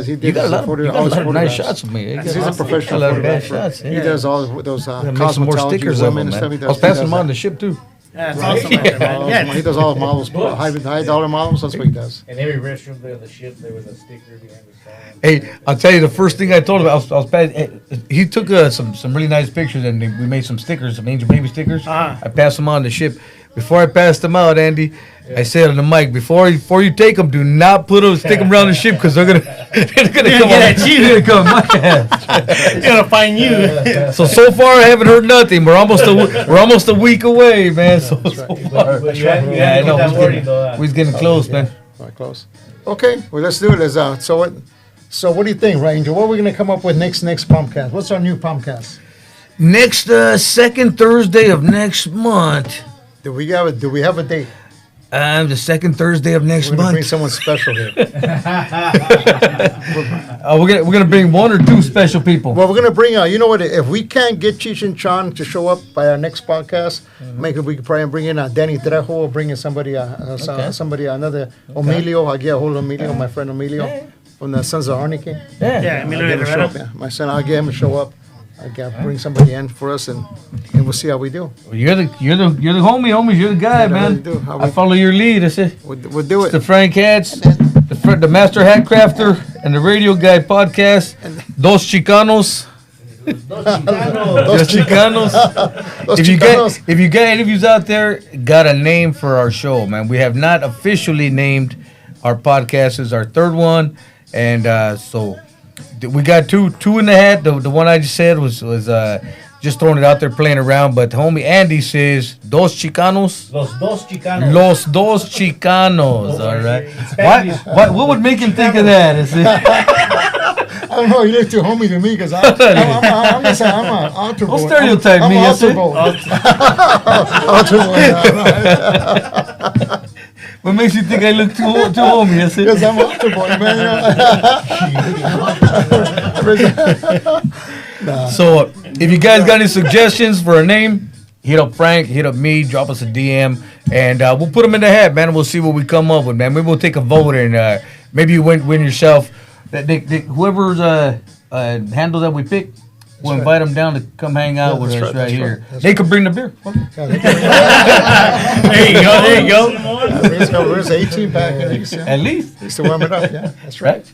He You did got a lot of nice photographs. shots of me. He's a professional A lot of bad photographer. shots. He Yeah. does all those Make some more cosmetology stickers of women them, and stuff. man. He I was does passing them that. on the ship too. Yeah, it's awesome, man. Yeah. He does all the models, high dollar models. That's what he does. In every restroom there on the ship, there was a sticker behind the sign. Hey, I'll tell you the first thing I told him. I was he took some really nice pictures and we made some stickers, some Angel Baby stickers. Uh-huh. I passed them on the ship. Before I passed them out, Andy, I said on the mic, before you take them, do not stick them around the ship because they're gonna come get at you. They're gonna come my ass. He's gonna find you. So far I haven't heard nothing. We're almost a week away, man. So far. But you had to I know. put that wording though. We're getting close, man. All right, close. Okay, well let's do it. So what do you think, right, Angel? What are we gonna come up with next podcast? What's our new podcast? Next second Thursday of next month. Do we have a date? The second Thursday of next We're gonna bring month. someone special here. We're gonna bring one or two special people. Well, we're gonna bring you know what? If we can't get Cheech and Chong to show up by our next podcast, maybe we could probably bring in Danny Trejo, or bring in somebody, another Emilio. I'll get a hold of Emilio, my friend Emilio, from the Sons of Arnica. Yeah, Emilio Rivera. Yeah, my son, I'll get him to show up. I can bring somebody in for us, and we'll see how we do. You're the homies. You're the guy, Yeah, man. we do. How I we- follow your lead. That's it. We'll do It's the it. Frank Hats, the Master Hat Crafter, and the Radio Guy podcast. Dos Chicanos. Dos Chicanos. Those If you Chicanos. got interviews out there, got a name for our show, man. We have not officially named our podcast. Is our third one, and so we got two in the hat. The one I just said was just throwing it out there, playing around. But homie Andy says Dos Chicanos. Los dos chicanos. Los Dos Chicanos. All right. Spanish. What would make him think of that? Is it? I don't know. You look too homey to me because I'm gonna say I'm an altar boy. Don't stereotype I'm me, an yes, altar sir. boy. Altar boy. What makes you think I look too homey? Is it? Because I'm an altar boy, man. So, if you guys got any suggestions for a name, hit up Frank, hit up me, drop us a DM, and we'll put them in the hat, man. And we'll see what we come up with, man. Maybe we'll take a vote, and maybe you win yourself. Whoever's handle that we pick, we'll invite them down to come hang out with us right here. They could bring the beer. There you go. There's an 18 pack at least. Yeah. At least. Just to warm it up. Yeah, that's right.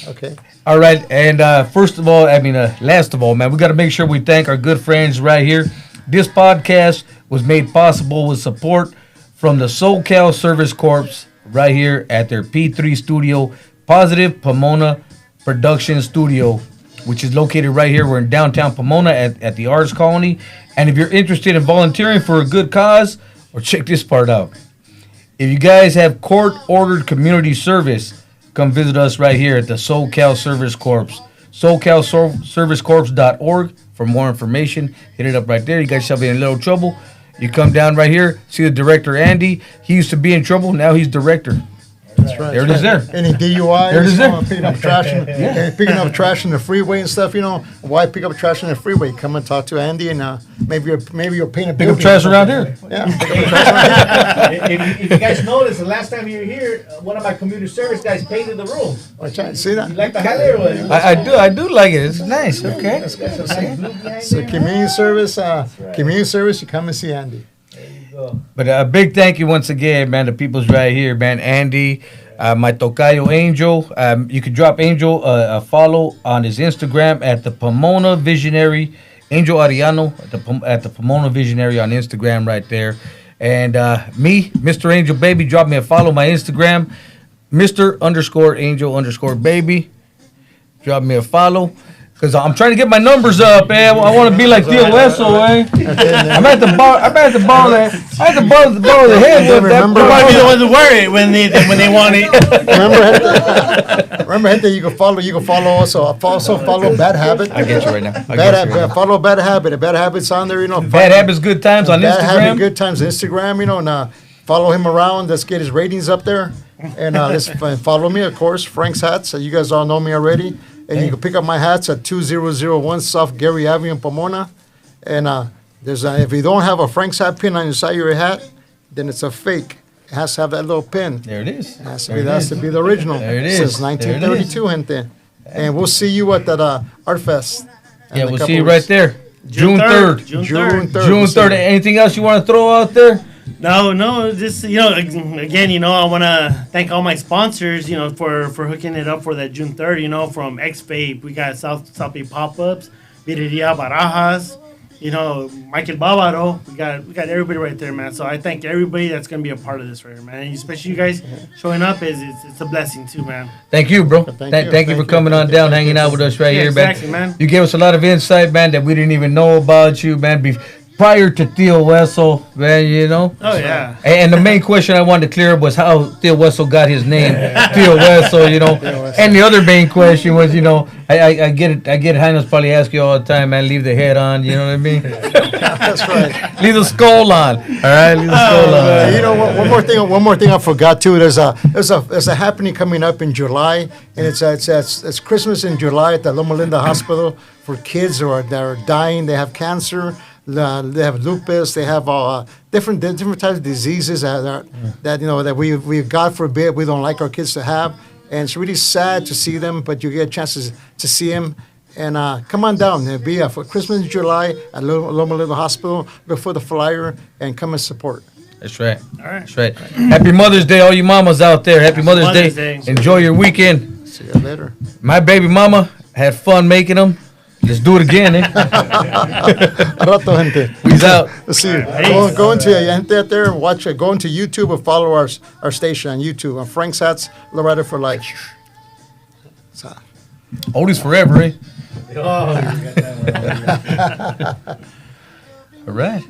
Okay. All right, and last of all, man, we got to make sure we thank our good friends right here. This podcast was made possible with support from the SoCal Service Corps right here at their P3 studio, Positive Pomona Production Studio, which is located right here. We're in downtown Pomona at the Arts Colony. And if you're interested in volunteering for a good cause, or check this part out. If you guys have court-ordered community service, come visit us right here at the SoCal Service Corps. SoCalServiceCorps.org for more information. Hit it up right there. You guys shall be in a little trouble. You come down right here, see the director, Andy. He used to be in trouble. Now he's director. That's right. There it is there. Any DUI, There it is there. picking up trash, picking up trash in the freeway and stuff. Why pick up trash in the freeway? Come and talk to Andy, and maybe you'll paint a Pick up trash around here. Yeah, pick up trash around here. If you guys noticed, the last time you were here, one of my community service guys painted the room. Watch out, see that? You like the highlight or what? I do like it. It's nice. Okay. So community service, you come and see Andy. But a big thank you once again, man. The people's right here, man. Andy, my tocayo Angel. You can drop Angel a follow on his Instagram at the Pomona Visionary. Angel Ariano at the Pomona Visionary on Instagram right there. And me, Mr. Angel Baby, drop me a follow my Instagram, Mr_Angel_Baby. Drop me a follow. Because I'm trying to get my numbers up, man. I want to be like Theo Weso, eh? I'm at the bar. I had to borrow the head. Remember, might be the ones who wear it when they want it. Remember, Hente, you can follow also. Also follow Bad Habit. I get you right now. Follow Bad Habit. Bad Habit's on there, Bad Habits, Good Times on Bad Instagram. Habit, Good Times Instagram, and follow him around. Let's get his ratings up there. And let's follow me, of course, Frank's Hats. You guys all know me already. And you can pick up my hats at 2001 South Gary Avenue in Pomona. And if you don't have a Frank's hat pin on your side of your hat, then it's a fake. It has to have that little pin. There it is. It has to be the original. There it is. Since 1932, gente. And we'll see you at that Art Fest. Yeah, we'll see you right there. June 3rd. June 3rd. June 3rd. Anything else you want to throw out there? No, just, again, I want to thank all my sponsors, for hooking it up for that June 3rd, from X-Vape, we got South Bay Pop-Ups, Birreria Barajas, Michael Bávaro, we got everybody right there, man. So I thank everybody that's going to be a part of this right here, man. And especially you guys showing up, it's a blessing too, man. Thank you, bro. Thank you for coming on down, hanging out with us right here, exactly, man. You gave us a lot of insight, man, that we didn't even know about you, man. Prior to Theo Weso, man, Oh, yeah. And the main question I wanted to clear up was how Theo Weso got his name, Theo Weso, And the other main question was, I get it. Heinous probably ask you all the time, man, leave the head on, you know what I mean? That's right. Leave the skull on, all right? Leave the skull on. One more thing I forgot too. There's a happening coming up in July, and it's Christmas in July at the Loma Linda Hospital for kids that are dying. They have cancer. They have lupus. They have different types of diseases that we God forbid we don't like our kids to have, and it's really sad to see them. But you get chances to see them, and come on down. It'll be for Christmas in July at Loma Linda Hospital. Look for the flyer and come and support. That's right. All right. That's right. Happy Mother's Day, all you mamas out there. Happy Mother's Day. Enjoy your weekend. See you later. My baby mama had fun making them. Let's do it again, eh? Rato, gente. He's out. Let's see you. Go into gente out there and watch it. Go into YouTube and follow our station on YouTube. On Frank's Hats, LOWRIDER for life. Oldies forever, eh? Oh, you got that one. All right.